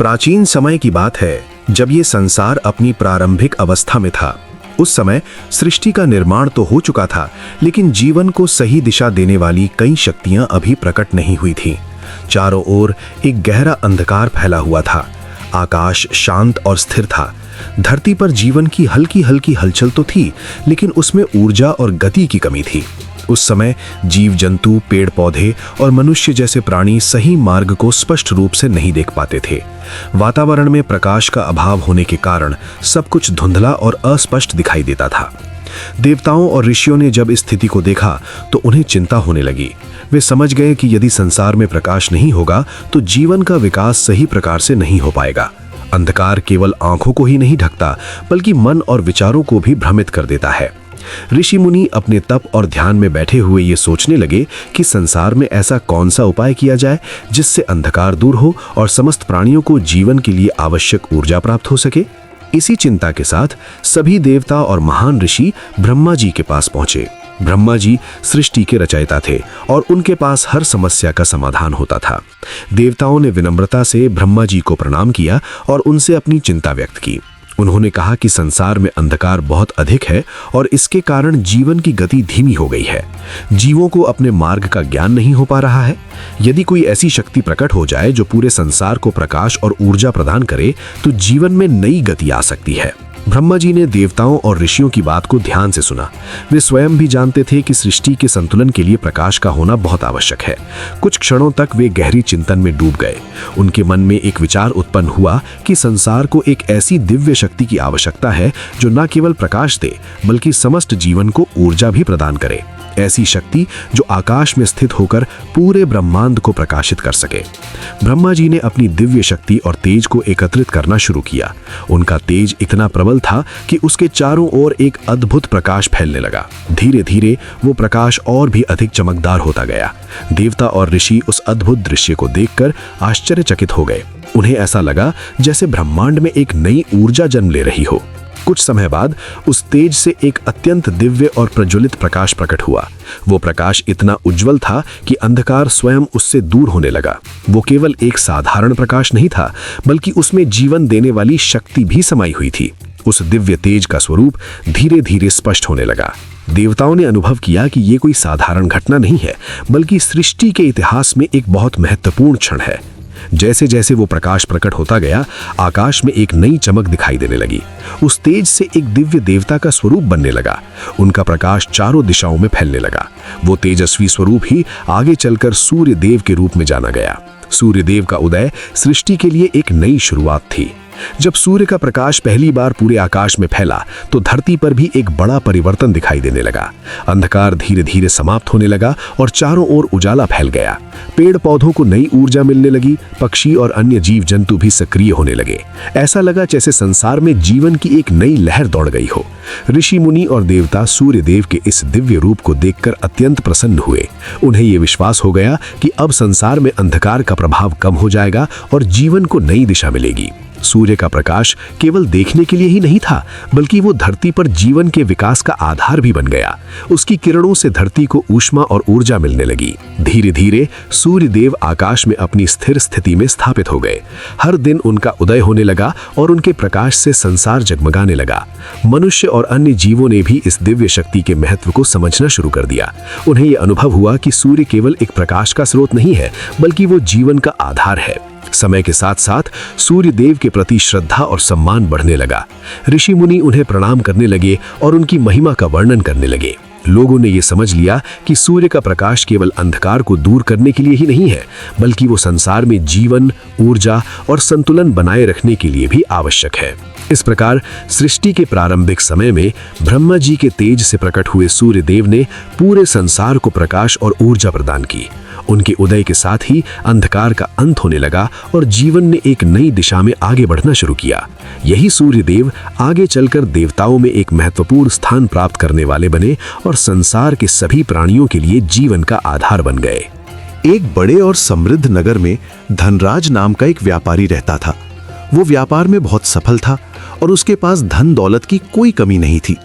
प्राचीन समय की बात है जब ये संसार अपनी प्रारंभिक अवस्था में था। उस समय सृष्टि का निर्माण तो हो चुका था, लेकिन जीवन को सही दिशा देने वाली कई शक्तियां अभी प्रकट नहीं हुई थीं। चारों ओर एक गहरा अंधकार फैला हुआ था। आकाश शांत और स्थिर था। धरती पर जीवन की हल्की हल्की हलचल तो थी, लेकिन उसमें ऊर्जा और गति की कमी थी। उस समय जीव जंतु, पेड़ पौधे और मनुष्य जैसे प्राणी सही मार्ग को स्पष्ट रूप से नहीं देख पाते थे। वातावरण में प्रकाश का अभाव होने के कारण सब कुछ धुंधला और अस्पष्ट दिखाई देता था। देवताओं और ऋषियों ने जब इस स्थिति को देखा तो उन्हें चिंता होने लगी। वे समझ गए कि यदि संसार में प्रकाश नहीं होगा तो जीवन का विकास सही प्रकार से नहीं हो पाएगा। अंधकार केवल आंखों को ही नहीं ढकता, बल्कि मन और विचारों को भी भ्रमित कर देता है। ऋषि मुनि अपने तप और ध्यान में बैठे हुए ये सोचने लगे कि संसार में ऐसा कौन सा उपाय किया जाए जिससे अंधकार दूर हो और समस्त प्राणियों को जीवन के लिए आवश्यक ऊर्जा प्राप्त हो सके। इसी चिंता के साथ सभी देवता और महान ऋषि ब्रह्मा जी के पास पहुंचे। ब्रह्मा जी सृष्टि के रचयिता थे और उनके पास हर समस्या का समाधान होता था। देवताओं ने विनम्रता से ब्रह्मा जी को प्रणाम किया और उनसे अपनी चिंता व्यक्त की। उन्होंने कहा कि संसार में अंधकार बहुत अधिक है और इसके कारण जीवन की गति धीमी हो गई है। जीवों को अपने मार्ग का ज्ञान नहीं हो पा रहा है। यदि कोई ऐसी शक्ति प्रकट हो जाए जो पूरे संसार को प्रकाश और ऊर्जा प्रदान करे तो जीवन में नई गति आ सकती है। ब्रह्मा जी ने देवताओं और ऋषियों की बात को ध्यान से सुना। वे स्वयं भी जानते थे कि सृष्टि के संतुलन के लिए प्रकाश का होना बहुत आवश्यक है। कुछ क्षणों तक वे गहरी चिंतन में डूब गए। उनके मन में एक विचार उत्पन्न हुआ कि संसार को एक ऐसी दिव्य शक्ति की आवश्यकता है जो न केवल प्रकाश दे बल्कि समस्त जीवन को ऊर्जा भी प्रदान करे। ऐसी शक्ति जो आकाश में स्थित होकर पूरे ब्रह्मांड को प्रकाशित कर सके। ब्रह्मा जी ने अपनी दिव्य शक्ति और तेज को एकत्रित करना शुरू किया। उनका तेज इतना प्रबल था कि उसके चारों ओर एक अद्भुत प्रकाश फैलने लगा। धीरे धीरे वो प्रकाश और भी अधिक चमकदार होता गया। देवता और ऋषि उस अद्भुत दृश्य को देखकर आश्चर्यचकित हो गए। उन्हें ऐसा लगा जैसे ब्रह्मांड में एक नई ऊर्जा जन्म ले रही हो। कुछ समय बाद उस तेज से एक अत्यंत दिव्य और प्रज्वलित प्रकाश प्रकट हुआ। वो प्रकाश इतना उज्जवल था कि अंधकार स्वयं उससे दूर होने लगा। वो केवल एक साधारण प्रकाश नहीं था, बल्कि उसमें जीवन देने वाली शक्ति भी समाई हुई थी। उस दिव्य तेज का स्वरूप धीरे धीरे स्पष्ट होने लगा। देवताओं ने अनुभव किया कि ये कोई साधारण घटना नहीं है, बल्कि सृष्टि के इतिहास में एक बहुत महत्वपूर्ण क्षण है। जैसे जैसे वो प्रकाश प्रकट होता गया, आकाश में एक नई चमक दिखाई देने लगी। उस तेज से एक दिव्य देवता का स्वरूप बनने लगा। उनका प्रकाश चारों दिशाओं में फैलने लगा। वो तेजस्वी स्वरूप ही आगे चलकर सूर्य देव के रूप में जाना गया। सूर्य देव का उदय सृष्टि के लिए एक नई शुरुआत थी। जब सूर्य का प्रकाश पहली बार पूरे आकाश में फैला तो धरती पर भी एक बड़ा परिवर्तन दिखाई देने लगा। अंधकार धीरे धीरे समाप्त होने लगा और चारों ओर उजाला फैल गया। पेड़ पौधों को नई ऊर्जा मिलने लगी। पक्षी और अन्य जीव जंतु भी सक्रिय होने लगे। ऐसा लगा जैसे संसार में जीवन की एक नई लहर दौड़ गई हो। ऋषि मुनि और देवता सूर्य देव के इस दिव्य रूप को देखकर अत्यंत प्रसन्न हुए। उन्हें यह विश्वास हो गया कि अब संसार में अंधकार का प्रभाव कम हो जाएगा और जीवन को नई दिशा मिलेगी। सूर्य का प्रकाश केवल देखने के लिए ही नहीं था, बल्कि वो धरती पर जीवन के विकास का आधार भी बन गया। उसकी किरणों से धरती को ऊष्मा और ऊर्जा मिलने लगी। धीरे धीरे सूर्य देव आकाश में अपनी स्थिर स्थिति में स्थापित हो गए। हर दिन उनका उदय होने लगा और उनके प्रकाश से संसार जगमगाने लगा। मनुष्य और अन्य जीवों ने भी इस दिव्य शक्ति के महत्व को समझना शुरू कर दिया। उन्हें यह अनुभव हुआ कि सूर्य केवल एक प्रकाश का स्रोत नहीं है, बल्कि वो जीवन का आधार है। समय के साथ साथ सूर्य देव के प्रति श्रद्धा और सम्मान बढ़ने लगा। ऋषि मुनि उन्हें प्रणाम करने लगे और उनकी महिमा का वर्णन करने लगे। लोगों ने यह समझ लिया कि सूर्य का प्रकाश केवल अंधकार को दूर करने के लिए ही नहीं है, बल्कि वो संसार में जीवन, ऊर्जा और संतुलन बनाए रखने के लिए भी आवश्यक है। इस प्रकार सृष्टि के प्रारंभिक समय में ब्रह्मा जी के तेज से प्रकट हुए सूर्य देव ने पूरे संसार को प्रकाश और ऊर्जा प्रदान की। उनके उदय के साथ ही अंधकार का अंत होने लगा और जीवन ने एक नई दिशा में आगे बढ़ना शुरू किया। यही सूर्य देव आगे चलकर देवताओं में एक महत्वपूर्ण स्थान प्राप्त करने वाले बने और संसार के सभी प्राणियों के लिए जीवन का आधार बन गए। एक बड़े और समृद्ध नगर में धनराज नाम का एक व्यापारी रहता था। वो व्यापार में बहुत सफल था और उसके पास धन दौलत की कोई कमी नहीं थी।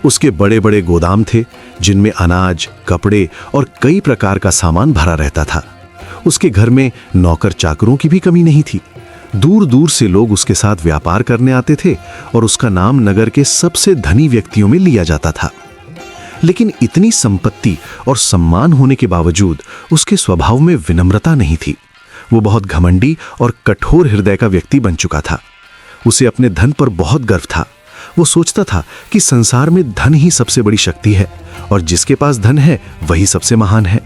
उसके बड़े बड़े गोदाम थे जिनमें अनाज, कपड़े और कई प्रकार का सामान भरा रहता था। उसके घर में नौकर चाकरों की भी कमी नहीं थी। दूर दूर से लोग उसके साथ व्यापार करने आते थे और उसका नाम नगर के सबसे धनी व्यक्तियों में लिया जाता था। लेकिन इतनी संपत्ति और सम्मान होने के बावजूद उसके स्वभाव में विनम्रता नहीं थी। वो बहुत घमंडी और कठोर हृदय का व्यक्ति बन चुका था। उसे अपने धन पर बहुत गर्व था। वो सोचता था कि संसार में धन ही सबसे बड़ी शक्ति है और जिसके पास धन है वही सबसे महान है।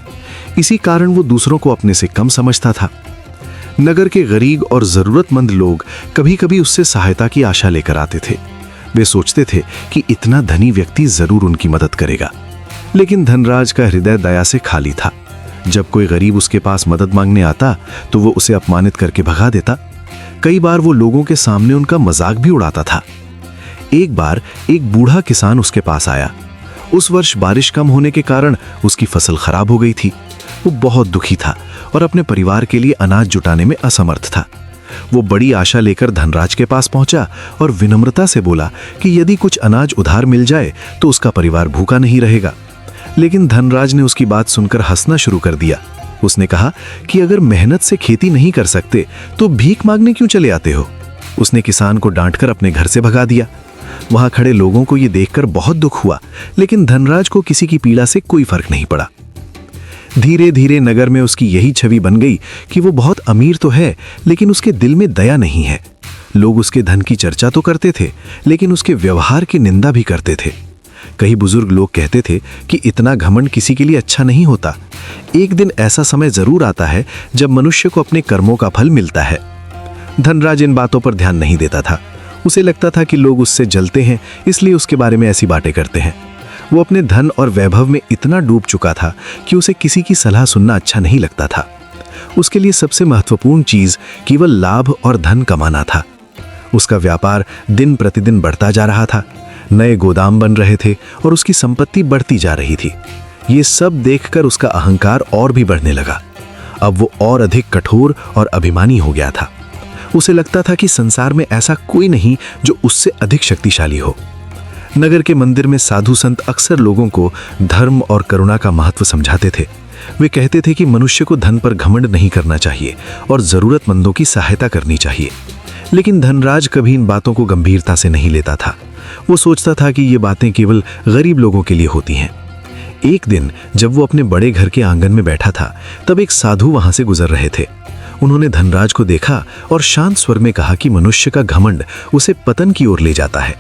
इसी कारण वो दूसरों को अपने से कम समझता था। नगर के गरीब और जरूरतमंद लोग कभी कभी उससे सहायता की आशा लेकर आते थे। वे सोचते थे कि इतना धनी व्यक्ति जरूर उनकी मदद करेगा। लेकिन धनराज का हृदय दया से खाली था। जब कोई गरीब उसके पास मदद मांगने आता तो वो उसे अपमानित करके भगा देता। कई बार वो लोगों के सामने उनका मजाक भी उड़ाता था। एक बार एक बूढ़ा किसान उसके पास आया। उस वर्ष बारिश कम होने के कारण उसकी फसल खराब हो गई थी। वो बहुत दुखी था और अपने परिवार के लिए अनाज जुटाने में असमर्थ था। वो बड़ी आशा लेकर धनराज के पास पहुंचा और विनम्रता से बोला कि यदि कुछ अनाज उधार मिल जाए तो उसका परिवार भूखा नहीं रहेगा। लेकिन धनराज ने उसकी बात सुनकर हंसना शुरू कर दिया। उसने कहा कि अगर मेहनत से खेती नहीं कर सकते तो भीख मांगने क्यों चले आते हो। उसने किसान को डांटकर अपने घर से भगा दिया। वहां खड़े लोगों को यह देखकर बहुत दुख हुआ, लेकिन धनराज को किसी की पीड़ा से कोई फर्क नहीं पड़ा। धीरे धीरे नगर में उसकी यही छवि बन गई कि वो बहुत अमीर तो है, लेकिन उसके दिल में दया नहीं है। लोग उसके धन की चर्चा तो करते थे, लेकिन उसके व्यवहार की निंदा भी करते थे। कई बुजुर्ग लोग कहते थे कि इतना घमंड किसी के लिए अच्छा नहीं होता। एक दिन ऐसा समय जरूर आता है जब मनुष्य को अपने कर्मों का फल मिलता है। धनराज इन बातों पर ध्यान नहीं देता था। उसे लगता था कि लोग उससे जलते हैं, इसलिए उसके बारे में ऐसी बातें करते हैं। वो अपने धन और वैभव में इतना डूब चुका था कि उसे किसी की सलाह सुनना अच्छा नहीं लगता था। उसके लिए सबसे महत्वपूर्ण चीज केवल लाभ और धन कमाना था। उसका व्यापार दिन प्रतिदिन बढ़ता जा रहा था। नए गोदाम बन रहे थे और उसकी संपत्ति बढ़ती जा रही थी। ये सब देखकर उसका अहंकार और भी बढ़ने लगा। अब वो और अधिक कठोर और अभिमानी हो गया था। उसे लगता था कि संसार में ऐसा कोई नहीं जो उससे अधिक शक्तिशाली हो। नगर के मंदिर में साधु संत अक्सर लोगों को धर्म और करुणा का महत्व समझाते थे। वे कहते थे कि मनुष्य को धन पर घमंड नहीं करना चाहिए और जरूरतमंदों की सहायता करनी चाहिए। लेकिन धनराज कभी इन बातों को गंभीरता से नहीं लेता था। वो सोचता था कि ये बातें केवल गरीब लोगों के लिए होती हैं। एक दिन जब वो अपने बड़े घर के आंगन में बैठा था, तब एक साधु वहां से गुजर रहे थे। उन्होंने धनराज को देखा और शांत स्वर में कहा कि मनुष्य का घमंड उसे पतन की ओर ले जाता है।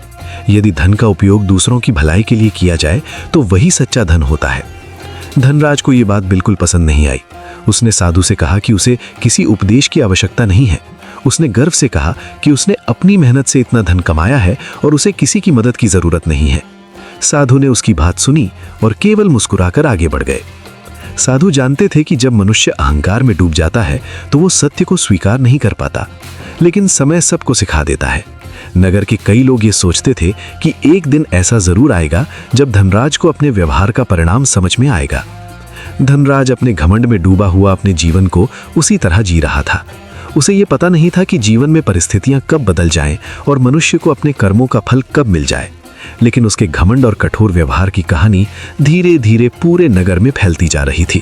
यदि धन का उपयोग दूसरों की भलाई के लिए किया जाए तो वही सच्चा धन होता है। धनराज को ये बात बिल्कुल पसंद नहीं आई। उसने साधु से कहा कि उसे किसी उपदेश की आवश्यकता नहीं है। उसने गर्व से कहा कि उसने अपनी मेहनत से इतना धन कमाया है और उसे किसी की मदद की जरूरत नहीं है। साधु ने उसकी बात सुनी और केवल मुस्कुराकर आगे बढ़ गए। साधु जानते थे कि जब मनुष्य अहंकार में डूब जाता है तो वो सत्य को स्वीकार नहीं कर पाता, लेकिन समय सबको सिखा देता है। नगर के कई लोग ये सोचते थे कि एक दिन ऐसा जरूर आएगा जब धनराज को अपने व्यवहार का परिणाम समझ में आएगा। धनराज अपने घमंड में डूबा हुआ अपने जीवन को उसी तरह जी रहा था। उसे ये पता नहीं था कि जीवन में परिस्थितियां कब बदल जाएं और मनुष्य को अपने कर्मों का फल कब मिल जाए। लेकिन उसके घमंड और कठोर व्यवहार की कहानी धीरे धीरे पूरे नगर में फैलती जा रही थी।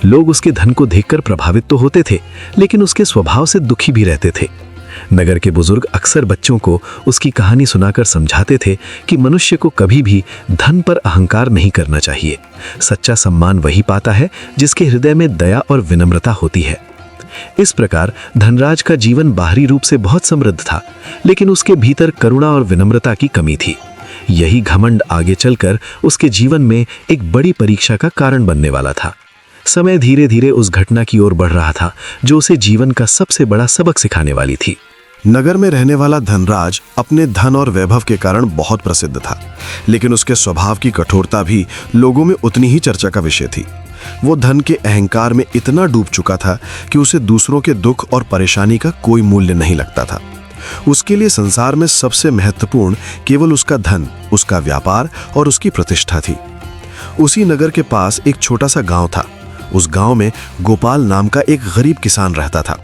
लोग उसके धन को देखकर प्रभावित तो होते थे, लेकिन उसके स्वभाव से दुखी भी रहते थे। नगर के बुजुर्ग अक्सर बच्चों को उसकी कहानी सुनाकर समझाते थे कि मनुष्य को कभी भी धन पर अहंकार नहीं करना चाहिए। सच्चा सम्मान वही पाता है जिसके हृदय में दया और विनम्रता होती है। इस प्रकार धनराज का जीवन बाहरी रूप से बहुत समृद्ध था, लेकिन उसके भीतर करुणा और विनम्रता की कमी थी। यही घमंड आगे चलकर उसके जीवन में एक बड़ी परीक्षा का कारण बनने वाला था। समय धीरे धीरे उस घटना की ओर बढ़ रहा था जो उसे जीवन का सबसे बड़ा सबक सिखाने वाली थी। नगर में रहने वाला धनराज अपने धन और वैभव के कारण बहुत प्रसिद्ध था, लेकिन उसके स्वभाव की कठोरता भी लोगों में उतनी ही चर्चा का विषय थी। वो धन के अहंकार में इतना डूब चुका था कि उसे दूसरों के दुख और परेशानी का कोई मूल्य नहीं लगता था। उसके लिए संसार में सबसे महत्वपूर्ण केवल उसका धन, उसका व्यापार और उसकी प्रतिष्ठा थी। उसी नगर के पास एक छोटा सा गांव था। उस गांव में गोपाल नाम का एक गरीब किसान रहता था।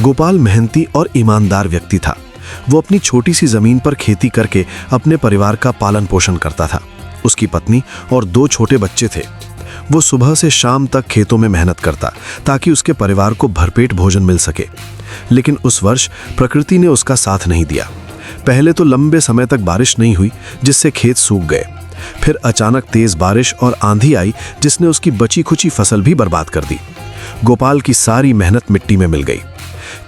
गोपाल मेहनती और ईमानदार व्यक्ति था। वो अपनी छोटी सी जमीन पर खेती करके अपने परिवार का पालन पोषण करता था। उसकी पत्नी और 2 छोटे बच्चे थे। वो सुबह से शाम तक खेतों में मेहनत करता ताकि उसके परिवार को भरपेट भोजन मिल सके। लेकिन उस वर्ष प्रकृति ने उसका साथ नहीं दिया। पहले तो लंबे समय तक बारिश नहीं हुई, जिससे खेत सूख गए। फिर अचानक तेज बारिश और आंधी आई, जिसने उसकी बची खुची फसल भी बर्बाद कर दी। गोपाल की सारी मेहनत मिट्टी में मिल गई।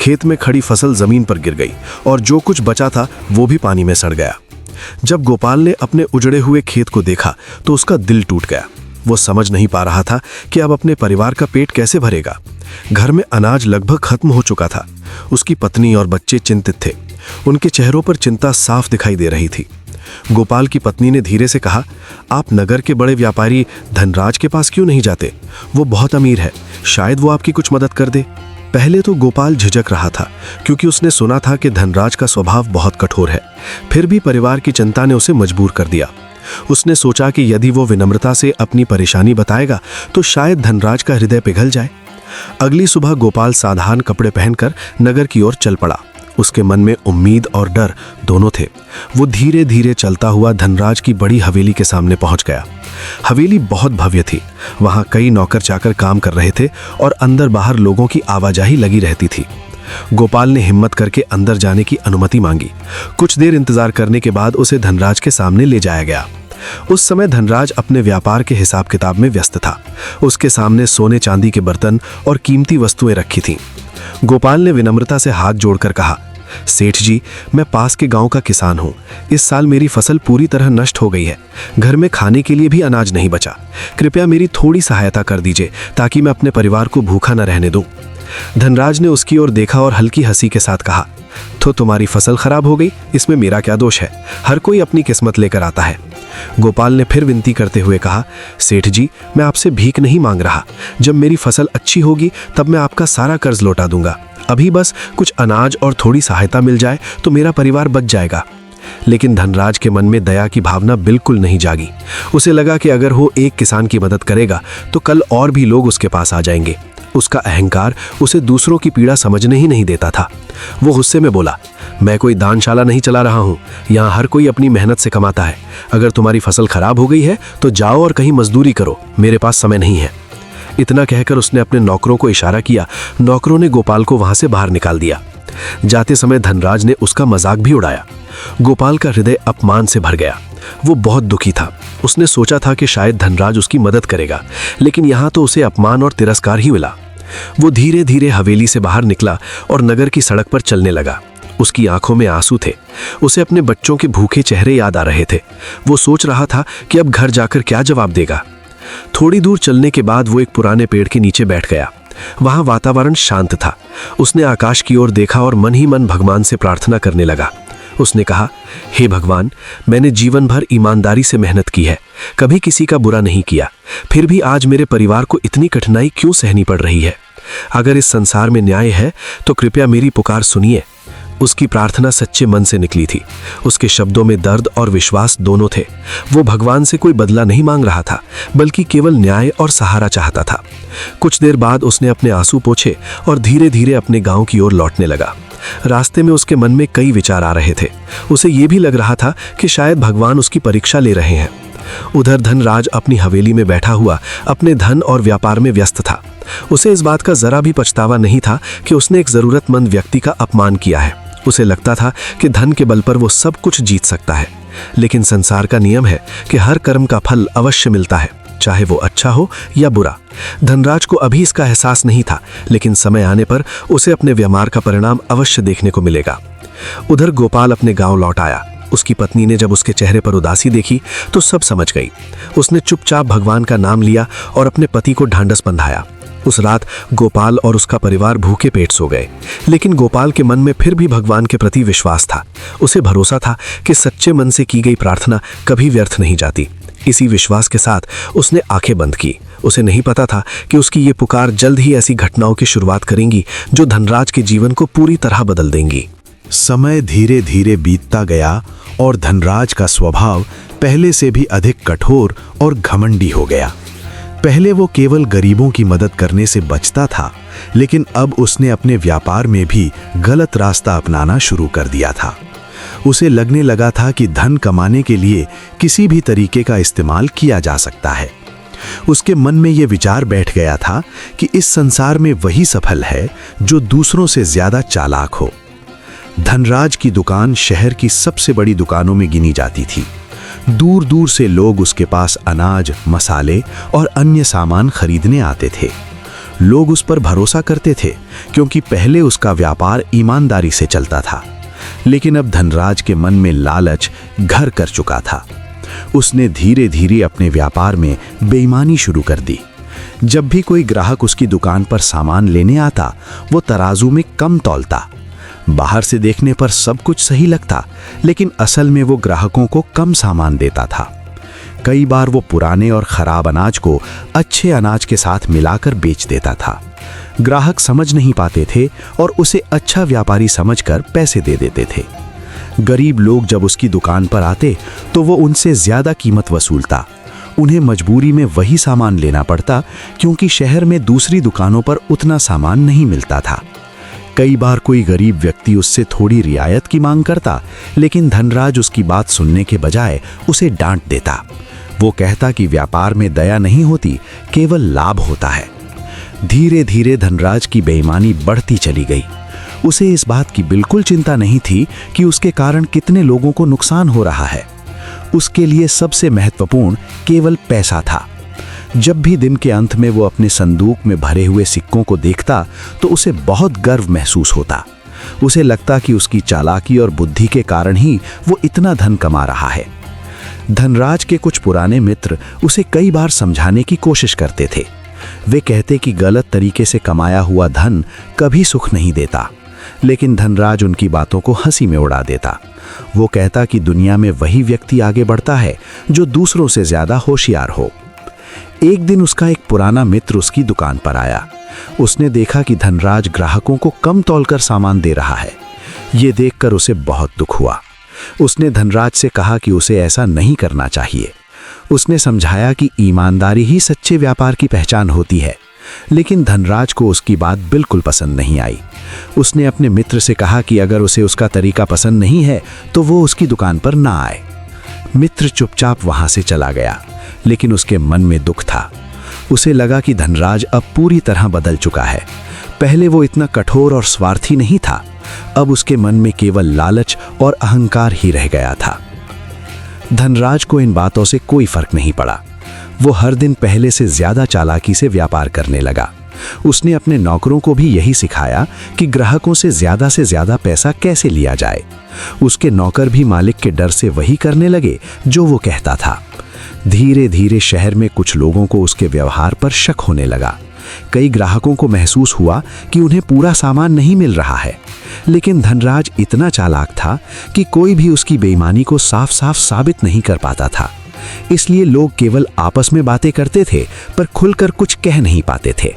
खेत में खड़ी फसल जमीन पर गिर गई और जो कुछ बचा था वो भी पानी में सड़ गया। जब गोपाल ने अपने उजड़े हुए खेत को देखा तो उसका दिल टूट गया। वो समझ नहीं पा रहा था कि अब अपने परिवार का पेट कैसे भरेगा। घर में अनाज लगभग खत्म हो चुका था। उसकी पत्नी और बच्चे चिंतित थे। उनके चेहरों पर चिंता साफ दिखाई दे रही थी। गोपाल की पत्नी ने धीरे से कहा, आप नगर के बड़े व्यापारी धनराज के पास क्यों नहीं जाते? वो बहुत अमीर है, शायद वो आपकी कुछ मदद कर दे। पहले तो गोपाल झिझक रहा था, क्योंकि उसने सुना था कि धनराज का स्वभाव बहुत कठोर है। फिर भी परिवार की चिंता ने उसे मजबूर कर दिया। उसने सोचा कि यदि वो विनम्रता से अपनी परेशानी बताएगा तो शायद धनराज का हृदय पिघल जाए। अगली सुबह गोपाल साधारण कपड़े पहनकर नगर की ओर चल पड़ा। उसके मन में उम्मीद और डर दोनों थे। वो धीरे धीरे चलता हुआ धनराज की बड़ी हवेली के सामने पहुंच गया। हवेली बहुत भव्य थी। वहां कई नौकर चाकर काम कर रहे थे और अंदर बाहर लोगों की आवाजाही लगी रहती थी। गोपाल ने हिम्मत करके अंदर जाने की अनुमति मांगी। कुछ देर इंतजार करने के बाद उसे धनराज के सामने ले जाया गया। उस समय धनराज अपने व्यापार के हिसाब किताब में व्यस्त था। उसके सामने सोने चांदी के बर्तन और कीमती वस्तुएं रखी थीं। गोपाल ने विनम्रता से हाथ जोड़कर कहा, सेठ जी, मैं पास के गांव का किसान हूं। इस साल मेरी फसल पूरी तरह नष्ट हो गई है। घर में खाने के लिए भी अनाज नहीं बचा। कृपया मेरी थोड़ी सहायता कर दीजिए ताकि मैं अपने परिवार को भूखा न रहने दूं। धनराज ने उसकी ओर देखा और हल्की हंसी के साथ कहा, तो तुम्हारी फसल खराब हो गई, इसमें मेरा क्या दोष है? हर कोई अपनी किस्मत लेकर आता है। गोपाल ने फिर विनती करते हुए कहा, सेठ जी, मैं आपसे भीख नहीं मांग रहा। जब मेरी फसल अच्छी होगी तब मैं आपका सारा कर्ज लौटा दूंगा। अभी बस कुछ अनाज और थोड़ी सहायता मिल जाए तो मेरा परिवार बच जाएगा। लेकिन धनराज के मन में दया की भावना बिल्कुल नहीं जागी। उसे लगा कि अगर वो एक किसान की मदद करेगा तो कल और भी लोग उसके पास आ जाएंगे। उसका अहंकार उसे दूसरों की पीड़ा समझने ही नहीं देता था। वो गुस्से में बोला, मैं कोई दानशाला नहीं चला रहा हूँ। यहाँ हर कोई अपनी मेहनत से कमाता है। अगर तुम्हारी फसल खराब हो गई है तो जाओ और कहीं मजदूरी करो, मेरे पास समय नहीं है। इतना कहकर उसने अपने नौकरों को इशारा किया। नौकरों ने गोपाल को वहां से बाहर निकाल दिया। जाते समय धनराज ने उसका मजाक भी उड़ाया। गोपाल का हृदय अपमान से भर गया। वो बहुत दुखी था। उसने सोचा था कि शायद धनराज उसकी मदद करेगा, लेकिन यहाँ तो उसे अपमान और तिरस्कार ही मिला। वो धीरे धीरे हवेली से बाहर निकला और नगर की सड़क पर चलने लगा। उसकी आंखों में आंसू थे। उसे अपने बच्चों के भूखे चेहरे याद आ रहे थे। वो सोच रहा था कि अब घर जाकर क्या जवाब देगा। थोड़ी दूर चलने के बाद वो एक पुराने पेड़ के नीचे बैठ गया। वहां वातावरण शांत था। उसने आकाश की ओर देखा और मन ही मन भगवान से प्रार्थना करने लगा। उसने कहा, हे भगवान, मैंने जीवन भर ईमानदारी से मेहनत की है, कभी किसी का बुरा नहीं किया। फिर भी आज मेरे परिवार को इतनी कठिनाई क्यों सहनी पड़ रही है? अगर इस संसार में न्याय है तो कृपया मेरी पुकार सुनिए। उसकी प्रार्थना सच्चे मन से निकली थी। उसके शब्दों में दर्द और विश्वास दोनों थे। वो भगवान से कोई बदला नहीं मांग रहा था, बल्कि केवल न्याय और सहारा चाहता था। कुछ देर बाद उसने अपने आंसू पोंछे और धीरे धीरे अपने गांव की ओर लौटने लगा। रास्ते में उसके मन में कई विचार आ रहे थे। उसे ये भी लग रहा था कि शायद भगवान उसकी परीक्षा ले रहे हैं। उधर धनराज अपनी हवेली में बैठा हुआ अपने धन और व्यापार में व्यस्त था। उसे इस बात का जरा भी पछतावा नहीं था कि उसने एक जरूरतमंद व्यक्ति का अपमान किया है। उसे लगता था कि धन के बल पर वो सब कुछ जीत सकता है, लेकिन संसार का नियम है कि हर कर्म का फल अवश्य मिलता है, चाहे वो अच्छा हो या बुरा। धनराज को अभी इसका एहसास नहीं था, लेकिन समय आने पर उसे अपने व्यवहार का परिणाम अवश्य देखने को मिलेगा। उधर गोपाल अपने गांव लौट आया। उसकी पत्नी ने जब उसके चेहरे पर उदासी देखी तो सब समझ गई। उसने चुपचाप भगवान का नाम लिया और अपने पति को ढांढस बंधाया। उस रात गोपाल और उसका परिवार भूखे पेट सो गए, लेकिन गोपाल के मन में फिर भी भगवान के प्रति विश्वास था। उसे भरोसा था कि सच्चे मन से की गई प्रार्थना कभी व्यर्थ नहीं जाती। इसी विश्वास के साथ उसने आंखें बंद की। उसे नहीं पता था कि उसकी ये पुकार जल्द ही ऐसी घटनाओं की शुरुआत करेंगी जो धनराज के जीवन को पूरी तरह बदल देंगी। समय धीरे धीरे बीतता गया और धनराज का स्वभाव पहले से भी अधिक कठोर और घमंडी हो गया। पहले वो केवल गरीबों की मदद करने से बचता था, लेकिन अब उसने अपने व्यापार में भी गलत रास्ता अपनाना शुरू कर दिया था। उसे लगने लगा था कि धन कमाने के लिए किसी भी तरीके का इस्तेमाल किया जा सकता है। उसके मन में ये विचार बैठ गया था कि इस संसार में वही सफल है जो दूसरों से ज्यादा चालाक हो। धनराज की दुकान शहर की सबसे बड़ी दुकानों में गिनी जाती थी। दूर दूर से लोग उसके पास अनाज, मसाले और अन्य सामान खरीदने आते थे। लोग उस पर भरोसा करते थे क्योंकि पहले उसका व्यापार ईमानदारी से चलता था। लेकिन अब धनराज के मन में लालच घर कर चुका था। उसने धीरे धीरे अपने व्यापार में बेईमानी शुरू कर दी। जब भी कोई ग्राहक उसकी दुकान पर सामान लेने आता, वो तराजू में कम तौलता। बाहर से देखने पर सब कुछ सही लगता, लेकिन असल में वो ग्राहकों को कम सामान देता था। कई बार वो पुराने और खराब अनाज को अच्छे अनाज के साथ मिलाकर बेच देता था। ग्राहक समझ नहीं पाते थे और उसे अच्छा व्यापारी समझकर पैसे दे देते थे। गरीब लोग जब उसकी दुकान पर आते तो वो उनसे ज्यादा कीमत वसूलता। उन्हें मजबूरी में वही सामान लेना पड़ता क्योंकि शहर में दूसरी दुकानों पर उतना सामान नहीं मिलता था। कई बार कोई गरीब व्यक्ति उससे थोड़ी रियायत की मांग करता, लेकिन धनराज उसकी बात सुनने के बजाय उसे डांट देता। वो कहता कि व्यापार में दया नहीं होती, केवल लाभ होता है। धीरे धीरे धनराज की बेईमानी बढ़ती चली गई। उसे इस बात की बिल्कुल चिंता नहीं थी कि उसके कारण कितने लोगों को नुकसान हो रहा है। उसके लिए सबसे महत्वपूर्ण केवल पैसा था। जब भी दिन के अंत में वो अपने संदूक में भरे हुए सिक्कों को देखता तो उसे बहुत गर्व महसूस होता। उसे लगता कि उसकी चालाकी और बुद्धि के कारण ही वो इतना धन कमा रहा है। धनराज के कुछ पुराने मित्र उसे कई बार समझाने की कोशिश करते थे। वे कहते कि गलत तरीके से कमाया हुआ धन कभी सुख नहीं देता, लेकिन धनराज उनकी बातों को हंसी में उड़ा देता। वो कहता कि दुनिया में वही व्यक्ति आगे बढ़ता है जो दूसरों से ज्यादा होशियार हो। एक दिन उसका एक पुराना मित्र उसकी दुकान पर आया। उसने देखा कि धनराज ग्राहकों को कम तौलकर सामान दे रहा है। ये देखकर उसे बहुत दुख हुआ। उसने धनराज से कहा कि उसे ऐसा नहीं करना चाहिए। उसने समझाया कि ईमानदारी ही सच्चे व्यापार की पहचान होती है, लेकिन धनराज को उसकी बात बिल्कुल पसंद नहीं आई। उसने अपने मित्र से कहा कि अगर उसे उसका तरीका पसंद नहीं है तो वो उसकी दुकान पर ना आए। मित्र चुपचाप वहां से चला गया, लेकिन उसके मन में दुख था। उसे लगा कि धनराज अब पूरी तरह बदल चुका है। पहले वो इतना कठोर और स्वार्थी नहीं था, अब उसके मन में केवल लालच और अहंकार ही रह गया था। धनराज को इन बातों से कोई फर्क नहीं पड़ा। वो हर दिन पहले से ज्यादा चालाकी से व्यापार करने लगा। उसने अपने नौकरों को भी यही सिखाया कि ग्राहकों से ज्यादा पैसा कैसे लिया जाए। उसके नौकर भी मालिक के डर से वही करने लगे जो वो कहता था। धीरे धीरे शहर में कुछ लोगों को उसके व्यवहार पर शक होने लगा। कई ग्राहकों को महसूस हुआ कि उन्हें पूरा सामान नहीं मिल रहा है, लेकिन धनराज इतना चालाक था कि कोई भी उसकी बेईमानी को साफ साफ साबित नहीं कर पाता था। इसलिए लोग केवल आपस में बातें करते थे पर खुलकर कुछ कह नहीं पाते थे।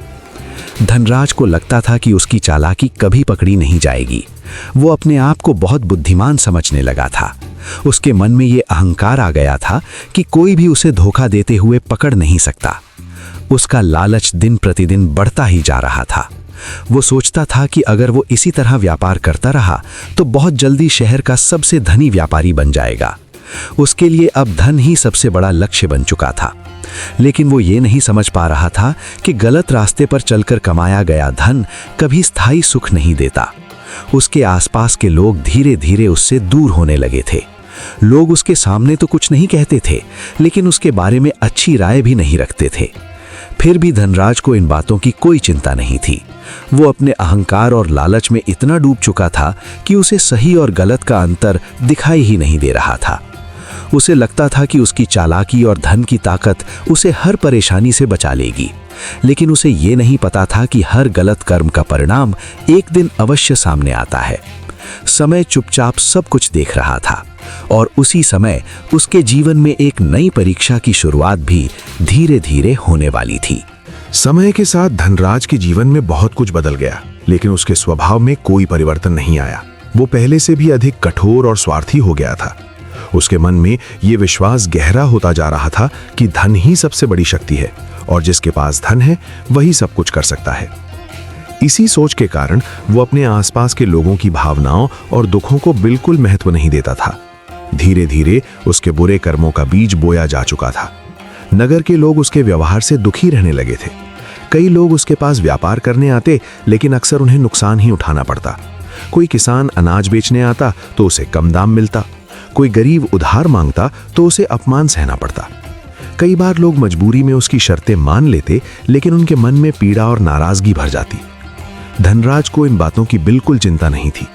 धनराज को लगता था कि उसकी चालाकी कभी पकड़ी नहीं जाएगी। वो अपने आप को बहुत बुद्धिमान समझने लगा था। उसके मन में ये अहंकार आ गया था कि कोई भी उसे धोखा देते हुए पकड़ नहीं सकता। उसका लालच दिन प्रतिदिन बढ़ता ही जा रहा था। वो सोचता था कि अगर वो इसी तरह व्यापार करता रहा तो बहुत जल्दी शहर का सबसे धनी व्यापारी बन जाएगा। उसके लिए अब धन ही सबसे बड़ा लक्ष्य बन चुका था। लेकिन वो ये नहीं समझ पा रहा था कि गलत रास्ते पर चलकर कमाया गया धन कभी स्थायी सुख नहीं देता। उसके आसपास के लोग धीरे धीरे उससे दूर होने लगे थे। लोग उसके सामने तो कुछ नहीं कहते थे, लेकिन उसके बारे में अच्छी राय भी नहीं रखते थे। फिर भी धनराज को इन बातों की कोई चिंता नहीं थी। वो अपने अहंकार और लालच में इतना डूब चुका था कि उसे सही और गलत का अंतर दिखाई ही नहीं दे रहा था। उसे लगता था कि उसकी चालाकी और धन की ताकत उसे हर परेशानी से बचा लेगी, लेकिन उसे ये नहीं पता था कि हर गलत कर्म का परिणाम एक दिन अवश्य सामने आता है। समय चुपचाप सब कुछ देख रहा था और उसी समय उसके जीवन में एक नई परीक्षा की शुरुआत भी धीरे धीरे होने वाली थी। समय के साथ धनराज के जीवन में बहुत कुछ बदल गया, लेकिन उसके स्वभाव में कोई परिवर्तन नहीं आया। वो पहले से भी अधिक कठोर और स्वार्थी हो गया था। उसके मन में ये विश्वास गहरा होता जा रहा था कि धन ही सबसे बड़ी शक्ति है और जिसके पास धन है वही सब कुछ कर सकता है। इसी सोच के कारण वो अपने आसपास के लोगों की भावनाओं और दुखों को बिल्कुल महत्व नहीं देता था। धीरे धीरे उसके बुरे कर्मों का बीज बोया जा चुका था। नगर के लोग उसके व्यवहार से दुखी रहने लगे थे। कई लोग उसके पास व्यापार करने आते, लेकिन अक्सर उन्हें नुकसान ही उठाना पड़ता। कोई किसान अनाज बेचने आता तो उसे कम दाम मिलता, कोई गरीब उधार मांगता तो उसे अपमान सहना पड़ता। कई बार लोग मजबूरी में उसकी शर्तें मान लेते, लेकिन उनके मन में पीड़ा और नाराजगी भर जाती। धनराज को इन बातों की बिल्कुल चिंता नहीं थी।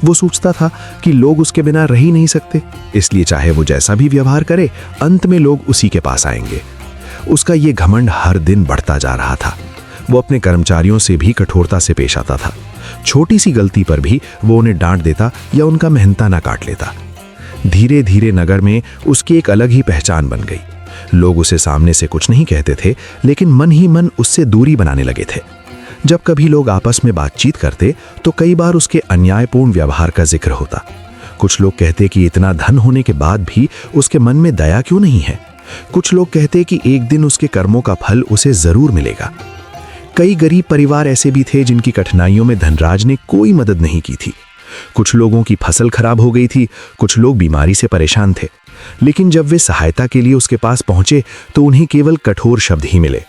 वो सोचता था कि लोग उसके बिना रह ही नहीं सकते, इसलिए चाहे वो जैसा भी व्यवहार करे, अंत में लोग उसी के पास आएंगे। उसका ये घमंड हर दिन बढ़ता जा रहा था। वो अपने कर्मचारियों से भी कठोरता से पेश आता था। छोटी सी गलती पर भी वो उन्हें डांट देता या उनका मेहनताना काट लेता। धीरे धीरे नगर में उसकी एक अलग ही पहचान बन गई। लोग उसे सामने से कुछ नहीं कहते थे, लेकिन मन ही मन उससे दूरी बनाने लगे थे। जब कभी लोग आपस में बातचीत करते तो कई बार उसके अन्यायपूर्ण व्यवहार का जिक्र होता। कुछ लोग कहते कि इतना धन होने के बाद भी उसके मन में दया क्यों नहीं है। कुछ लोग कहते कि एक दिन उसके कर्मों का फल उसे जरूर मिलेगा। कई गरीब परिवार ऐसे भी थे जिनकी कठिनाइयों में धनराज ने कोई मदद नहीं की थी। कुछ लोगों की फसल खराब हो गई थी, कुछ लोग बीमारी से परेशान थे, लेकिन जब वे सहायता के लिए उसके पास पहुंचे तो उन्हें केवल कठोर शब्द ही मिले।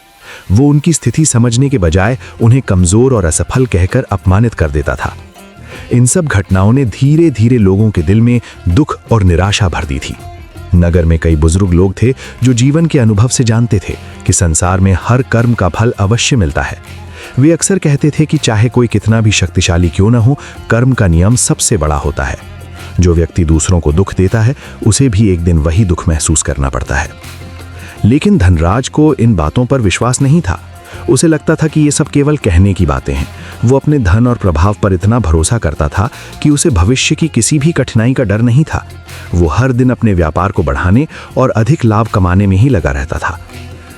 वो उनकी स्थिति समझने के बजाय उन्हें कमजोर और असफल कहकर अपमानित कर देता था। इन सब घटनाओं ने धीरे धीरे लोगों के दिल में दुख और निराशा भर दी थी। नगर में कई बुजुर्ग लोग थे जो जीवन के अनुभव से जानते थे कि संसार में हर कर्म का फल अवश्य मिलता है। वे अक्सर कहते थे कि चाहे कोई कितना भी शक्तिशाली क्यों न हो, कर्म का नियम सबसे बड़ा होता है। जो व्यक्ति दूसरों को दुख देता है, उसे भी एक दिन वही दुख महसूस करना पड़ता है। लेकिन धनराज को इन बातों पर विश्वास नहीं था। उसे लगता था कि ये सब केवल कहने की बातें हैं। वो अपने धन और प्रभाव पर इतना भरोसा करता था कि उसे भविष्य की किसी भी कठिनाई का डर नहीं था। वो हर दिन अपने व्यापार को बढ़ाने और अधिक लाभ कमाने में ही लगा रहता था।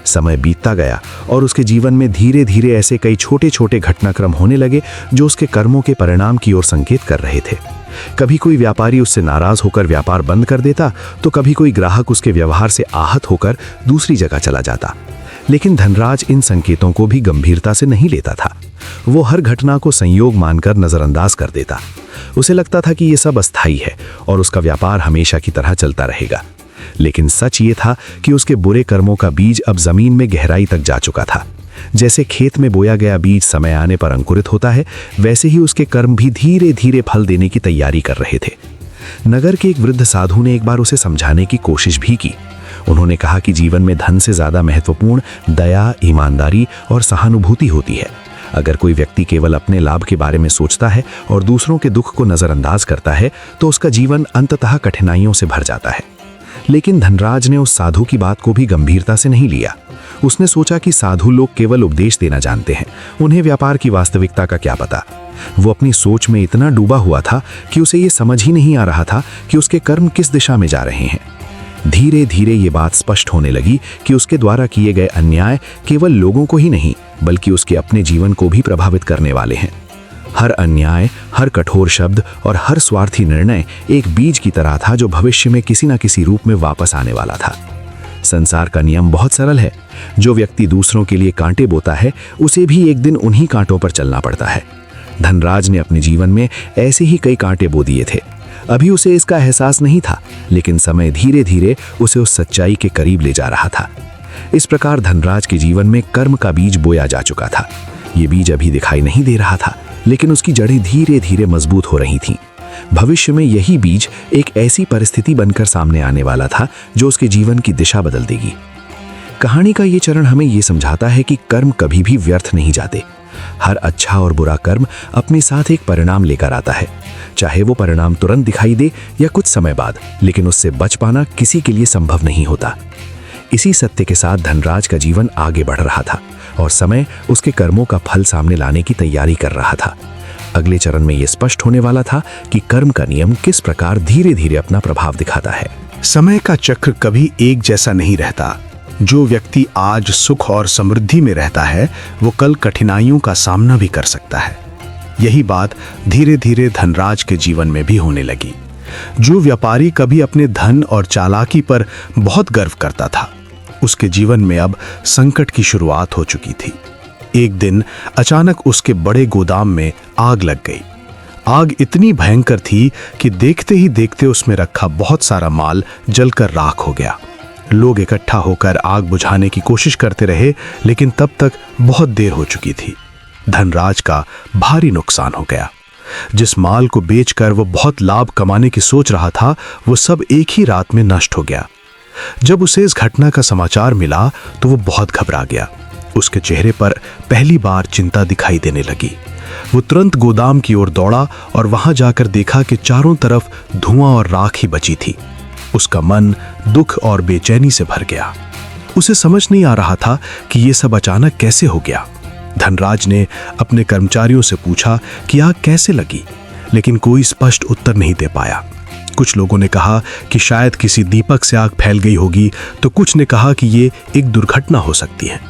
समय बीतता गया और उसके जीवन में धीरे धीरे ऐसे कई छोटे छोटे घटनाक्रम होने लगे जो उसके कर्मों के परिणाम की ओर संकेत कर रहे थे। कभी कोई व्यापारी उससे नाराज होकर व्यापार बंद कर देता, तो कभी कोई ग्राहक उसके व्यवहार से आहत होकर दूसरी जगह चला जाता। लेकिन धनराज इन संकेतों को भी गंभीरता से नहीं लेता था। वो हर घटना को संयोग मानकर नजरअंदाज कर देता। उसे लगता था कि ये सब अस्थायी है और उसका व्यापार हमेशा की तरह चलता रहेगा। लेकिन सच ये था कि उसके बुरे कर्मों का बीज अब जमीन में गहराई तक जा चुका था। जैसे खेत में बोया गया बीज समय आने पर अंकुरित होता है, वैसे ही उसके कर्म भी धीरे धीरे फल देने की तैयारी कर रहे थे। नगर के एक वृद्ध साधु ने एक बार उसे समझाने की कोशिश भी की। उन्होंने कहा कि जीवन में धन से ज्यादा महत्वपूर्ण दया, ईमानदारी और सहानुभूति होती है। अगर कोई व्यक्ति केवल अपने लाभ के बारे में सोचता है और दूसरों के दुख को नजरअंदाज करता है, तो उसका जीवन अंततः कठिनाइयों से भर जाता है। लेकिन धनराज ने उस साधु की बात को भी गंभीरता से नहीं लिया। उसने सोचा कि साधु लोग केवल उपदेश देना जानते हैं, उन्हें व्यापार की वास्तविकता का क्या पता। वो अपनी सोच में इतना डूबा हुआ था कि उसे ये समझ ही नहीं आ रहा था कि उसके कर्म किस दिशा में जा रहे हैं। धीरे धीरे ये बात स्पष्ट होने लगी कि उसके द्वारा किए गए अन्याय केवल लोगों को ही नहीं, बल्कि उसके अपने जीवन को भी प्रभावित करने वाले हैं। हर अन्याय, हर कठोर शब्द और हर स्वार्थी निर्णय एक बीज की तरह था जो भविष्य में किसी न किसी रूप में वापस आने वाला था। संसार का नियम बहुत सरल है। जो व्यक्ति दूसरों के लिए कांटे बोता है, उसे भी एक दिन उन्हीं कांटों पर चलना पड़ता है। धनराज ने अपने जीवन में ऐसे ही कई कांटे बो दिए थे। अभी उसे इसका एहसास नहीं था, लेकिन समय धीरे धीरे उसे उस सच्चाई के करीब ले जा रहा था। इस प्रकार धनराज के जीवन में कर्म का बीज बोया जा चुका था। ये बीज अभी दिखाई नहीं दे रहा था, लेकिन उसकी जड़ें धीरे धीरे मजबूत हो रही थीं। भविष्य में यही बीज एक ऐसी परिस्थिति बनकर सामने आने वाला था जो उसके जीवन की दिशा बदल देगी। कहानी का ये चरण हमें ये समझाता है कि कर्म कभी भी व्यर्थ नहीं जाते। हर अच्छा और बुरा कर्म अपने साथ एक परिणाम लेकर आता है, चाहे वो परिणाम तुरंत दिखाई दे या कुछ समय बाद, लेकिन उससे बच पाना किसी के लिए संभव नहीं होता। इसी सत्य के साथ धनराज का जीवन आगे बढ़ रहा था और समय उसके कर्मों का फल सामने लाने की तैयारी कर रहा था। अगले चरण में यह स्पष्ट होने वाला था कि कर्म का नियम किस प्रकार धीरे धीरे अपना प्रभाव दिखाता है। समय का चक्र कभी एक जैसा नहीं रहता। जो व्यक्ति आज सुख और समृद्धि में रहता है, वो कल कठिनाइयों का सामना भी कर सकता है। यही बात धीरे धीरे धनराज के जीवन में भी होने लगी। जो व्यापारी कभी अपने धन और चालाकी पर बहुत गर्व करता था, उसके जीवन में अब संकट की शुरुआत हो चुकी थी। एक दिन अचानक उसके बड़े गोदाम में आग लग गई। आग इतनी भयंकर थी कि देखते ही देखते उसमें रखा बहुत सारा माल जलकर राख हो गया। लोग इकट्ठा होकर आग बुझाने की कोशिश करते रहे, लेकिन तब तक बहुत देर हो चुकी थी। धनराज का भारी नुकसान हो गया। जिस माल को बेचकर वो बहुत लाभ कमाने की सोच रहा था, वो सब एक ही रात में नष्ट हो गया। जब उसे इस घटना का समाचार मिला तो वो बहुत घबरा गया। उसके चेहरे पर पहली बार चिंता दिखाई देने लगी। वो तुरंत गोदाम की ओर दौड़ा और वहां जाकर देखा कि चारों तरफ धुआं और राख ही बची थी। उसका मन दुख और बेचैनी से भर गया। उसे समझ नहीं आ रहा था कि ये सब अचानक कैसे हो गया। धनराज ने अपने कर्मचारियों से पूछा कि आग कैसे लगी, लेकिन कोई स्पष्ट उत्तर नहीं दे पाया। कुछ लोगों ने कहा कि शायद किसी दीपक से आग फैल गई होगी, तो कुछ ने कहा कि ये एक दुर्घटना हो सकती है।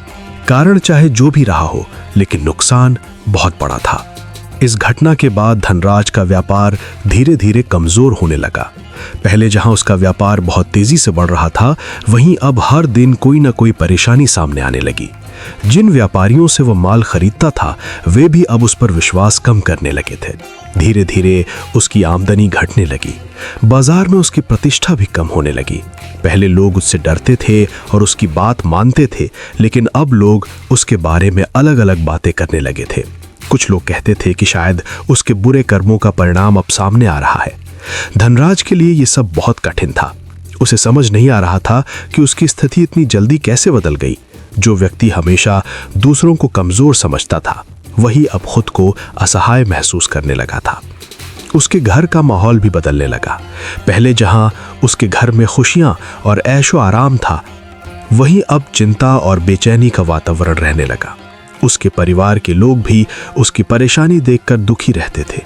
कारण चाहे जो भी रहा हो, लेकिन नुकसान बहुत बड़ा था। इस घटना के बाद धनराज का व्यापार धीरे धीरे कमजोर होने लगा। पहले जहां उसका व्यापार बहुत तेजी से बढ़ रहा था, वहीं अब हर दिन कोई ना कोई परेशानी सामने आने लगी। जिन व्यापारियों से वो माल खरीदता था, वे भी अब उस पर विश्वास कम करने लगे थे। धीरे धीरे उसकी आमदनी घटने लगी। बाजार में उसकी प्रतिष्ठा भी कम होने लगी। पहले लोग उससे डरते थे और उसकी बात मानते थे, लेकिन अब लोग उसके बारे में अलग अलग बातें करने लगे थे। कुछ लोग कहते थे कि शायद उसके बुरे कर्मों का परिणाम अब सामने आ रहा है। धनराज के लिए ये सब बहुत कठिन था। उसे समझ नहीं आ रहा था कि उसकी स्थिति इतनी जल्दी कैसे बदल गई। जो व्यक्ति हमेशा दूसरों को कमजोर समझता था, वही अब खुद को असहाय महसूस करने लगा था। उसके घर का माहौल भी बदलने लगा। पहले जहां उसके घर में खुशियां और ऐशो आराम था, वहीं अब चिंता और बेचैनी का वातावरण रहने लगा। उसके परिवार के लोग भी उसकी परेशानी देखकर दुखी रहते थे।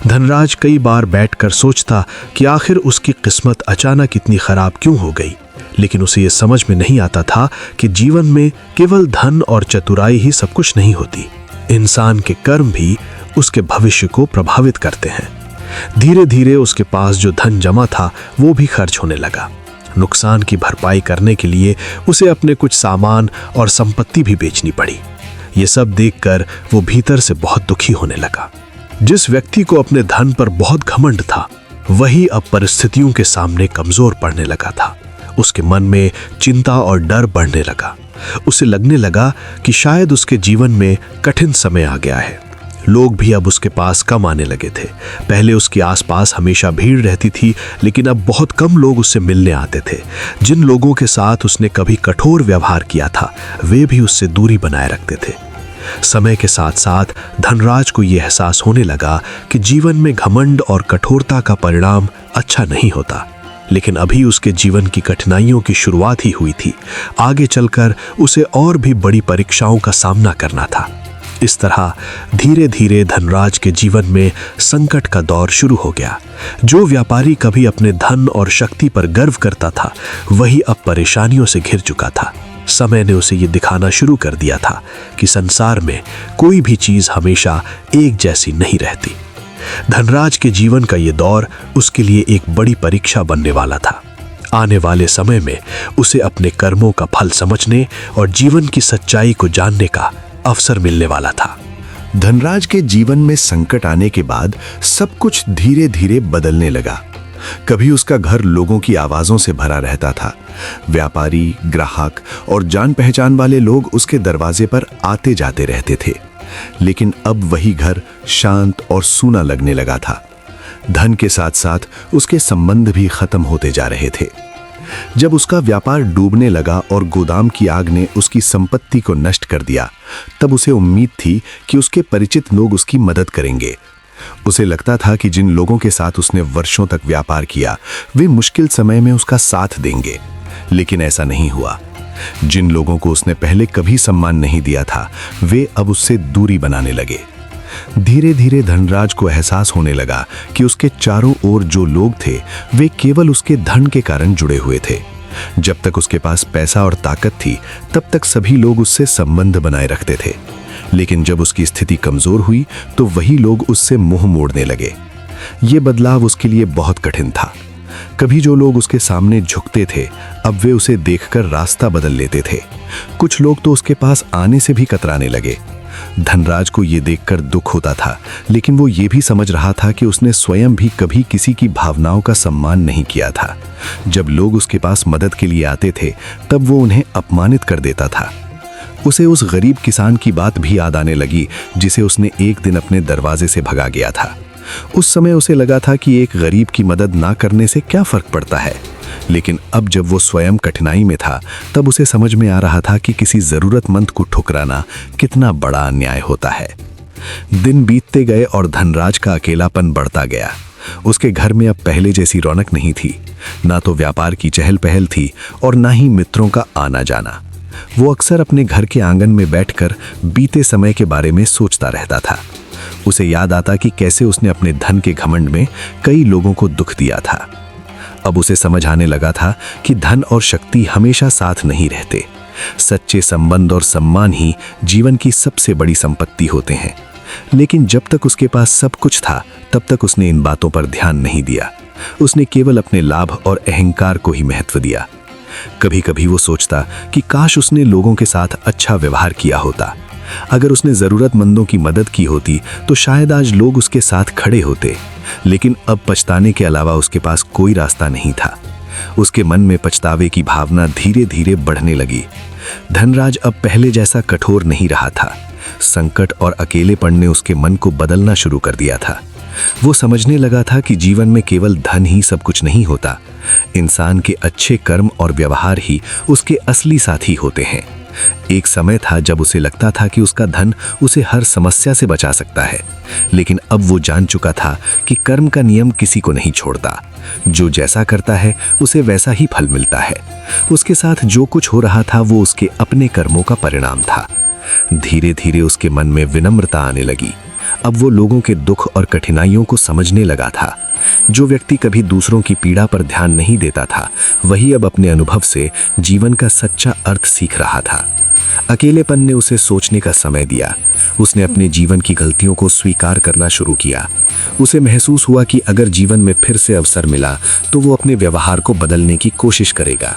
धनराज कई बार बैठकर सोचता कि आखिर उसकी किस्मत अचानक इतनी खराब क्यों हो गई, लेकिन उसे यह समझ में नहीं आता था कि जीवन में केवल धन और चतुराई ही सब कुछ नहीं होती। इंसान के कर्म भी उसके भविष्य को प्रभावित करते हैं। धीरे धीरे उसके पास जो धन जमा था, वो भी खर्च होने लगा। नुकसान की भरपाई करने के लिए उसे अपने कुछ सामान और संपत्ति भी बेचनी पड़ी। ये सब देखकर वो भीतर से बहुत दुखी होने लगा। जिस व्यक्ति को अपने धन पर बहुत घमंड था, वही अब परिस्थितियों के सामने कमजोर पड़ने लगा था। उसके मन में चिंता और डर बढ़ने लगा। उसे लगने लगा कि शायद उसके जीवन में कठिन समय आ गया है। लोग भी अब उसके पास कम आने लगे थे। पहले उसके आसपास हमेशा भीड़ रहती थी, लेकिन अब बहुत कम लोग उससे मिलने आते थे। जिन लोगों के साथ उसने कभी कठोर व्यवहार किया था, वे भी उससे दूरी बनाए रखते थे। समय के साथ साथ धनराज को यह एहसास होने लगा कि जीवन में घमंड और कठोरता का परिणाम अच्छा नहीं होता। लेकिन अभी उसके जीवन की कठिनाइयों की शुरुआत ही हुई थी। आगे चलकर उसे और भी बड़ी परीक्षाओं का सामना करना था। इस तरह धीरे धीरे धनराज के जीवन में संकट का दौर शुरू हो गया। जो व्यापारी कभी अपने धन और शक्ति पर गर्व करता था, वही अब परेशानियों से घिर चुका था। समय ने उसे ये दिखाना शुरू कर दिया था कि संसार में कोई भी चीज हमेशा एक जैसी नहीं रहती। धनराज के जीवन का ये दौर उसके लिए एक बड़ी परीक्षा बनने वाला था। आने वाले समय में उसे अपने कर्मों का फल समझने और जीवन की सच्चाई को जानने का अवसर मिलने वाला था। धनराज के जीवन में संकट आने के बाद सब कुछ धीरे धीरे बदलने लगा। कभी उसका घर लोगों की आवाजों से भरा रहता था। व्यापारी, ग्राहक और जान पहचान वाले लोग उसके दरवाजे पर आते जाते रहते थे। लेकिन अब वही घर शांत और सूना लगने लगा था। धन के साथ साथ उसके संबंध भी खत्म होते जा रहे थे। जब उसका व्यापार डूबने लगा और गोदाम की आग ने उसकी संपत्ति को नष्ट कर दिया, तब उसे उम्मीद थी कि उसके परिचित लोग उसकी मदद करेंगे। उसे लगता था कि जिन लोगों के साथ उसने वर्षों तक व्यापार किया, वे मुश्किल समय में उसका साथ देंगे। लेकिन ऐसा नहीं हुआ। जिन लोगों को उसने पहले कभी सम्मान नहीं दिया था, वे अब उससे दूरी बनाने लगे। धीरे धीरे धनराज को एहसास होने लगा कि उसके चारों ओर जो लोग थे, वे केवल उसके धन के कारण जुड़े हुए थे। जब तक उसके पास पैसा और ताकत थी, तब तक सभी लोग उससे संबंध बनाए रखते थे। लेकिन जब उसकी स्थिति कमजोर हुई, तो वही लोग उससे मुंह मोड़ने लगे। ये बदलाव उसके लिए बहुत कठिन था। कभी जो लोग उसके सामने झुकते थे, अब वे उसे देखकर रास्ता बदल लेते थे। कुछ लोग तो उसके पास आने से भी कतराने लगे। धनराज को ये देखकर दुख होता था, लेकिन वो ये भी समझ रहा था कि उसने स्वयं भी कभी किसी की भावनाओं का सम्मान नहीं किया था। जब लोग उसके पास मदद के लिए आते थे, तब वो उन्हें अपमानित कर देता था। उसे उस गरीब किसान की बात भी याद आने लगी, जिसे उसने एक दिन अपने दरवाजे से भगा गया था। उस समय उसे लगा था कि एक गरीब की मदद ना करने से क्या फर्क पड़ता है, लेकिन अब जब वो स्वयं कठिनाई में था, तब उसे समझ में आ रहा था कि किसी जरूरतमंद को ठुकराना कितना बड़ा अन्याय होता है। दिन बीतते गए और धनराज का अकेलापन बढ़ता गया। उसके घर में अब पहले जैसी रौनक नहीं थी। ना तो व्यापार की चहल पहल थी और ना ही मित्रों का आना जाना। वो अक्सर अपने घर के आंगन में बैठकर बीते समय के बारे में सोचता रहता था। उसे याद आता कि कैसे उसने अपने धन के घमंड में कई लोगों को दुख दिया था। अब उसे समझ आने लगा था कि धन और शक्ति हमेशा साथ नहीं रहते। सच्चे संबंध और सम्मान ही जीवन की सबसे बड़ी संपत्ति होते हैं। लेकिन जब तक उसके पास सब कुछ था, तब तक उसने इन बातों पर ध्यान नहीं दिया। उसने केवल अपने लाभ और अहंकार को ही महत्व दिया। कभी कभी वो सोचता कि काश उसने लोगों के साथ अच्छा व्यवहार किया होता। अगर उसने जरूरतमंदों की मदद की होती तो शायद आज लोग उसके साथ खड़े होते। लेकिन अब पछताने के अलावा उसके पास कोई रास्ता नहीं था। उसके मन में पछतावे की भावना धीरे धीरे बढ़ने लगी। धनराज अब पहले जैसा कठोर नहीं रहा था। संकट और अकेलेपन ने उसके मन को बदलना शुरू कर दिया था। वो समझने लगा था कि जीवन में केवल धन ही सब कुछ नहीं होता। इंसान के अच्छे कर्म और व्यवहार ही उसके असली साथी होते हैं। एक समय था जब उसे लगता था कि उसका धन उसे हर समस्या से बचा सकता है, लेकिन अब वो जान चुका था कि कर्म का नियम किसी को नहीं छोड़ता। जो जैसा करता है उसे वैसा ही फल मिलता है। उसके साथ जो कुछ हो रहा था वो उसके अपने कर्मों का परिणाम था। धीरे धीरे उसके मन में विनम्रता आने लगी। अब वो लोगों के दुख और कठिनाइयों को समझने लगा था। जो व्यक्ति कभी दूसरों की पीड़ा पर ध्यान नहीं देता था, वही अब अपने अनुभव से जीवन का सच्चा अर्थ सीख रहा था। अकेलेपन ने उसे सोचने का समय दिया। उसने अपने जीवन की गलतियों को स्वीकार करना शुरू किया। उसे महसूस हुआ कि अगर जीवन में फिर से अवसर मिला तो वो अपने व्यवहार को बदलने की कोशिश करेगा।